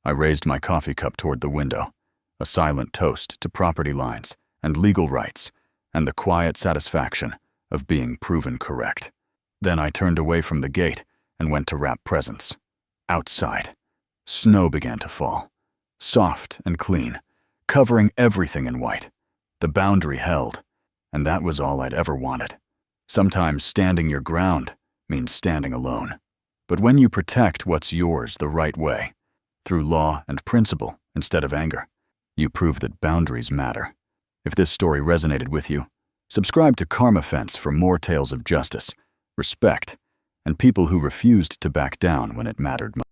Speaker 1: I raised my coffee cup toward the window, a silent toast to property lines and legal rights, and the quiet satisfaction of being proven correct. Then I turned away from the gate and went to wrap presents. Outside, snow began to fall, soft and clean, covering everything in white. The boundary held, and that was all I'd ever wanted. Sometimes standing your ground means standing alone. But when you protect what's yours the right way, through law and principle instead of anger, you prove that boundaries matter. If this story resonated with you, subscribe to Karma Fence for more tales of justice, respect, and people who refused to back down when it mattered most.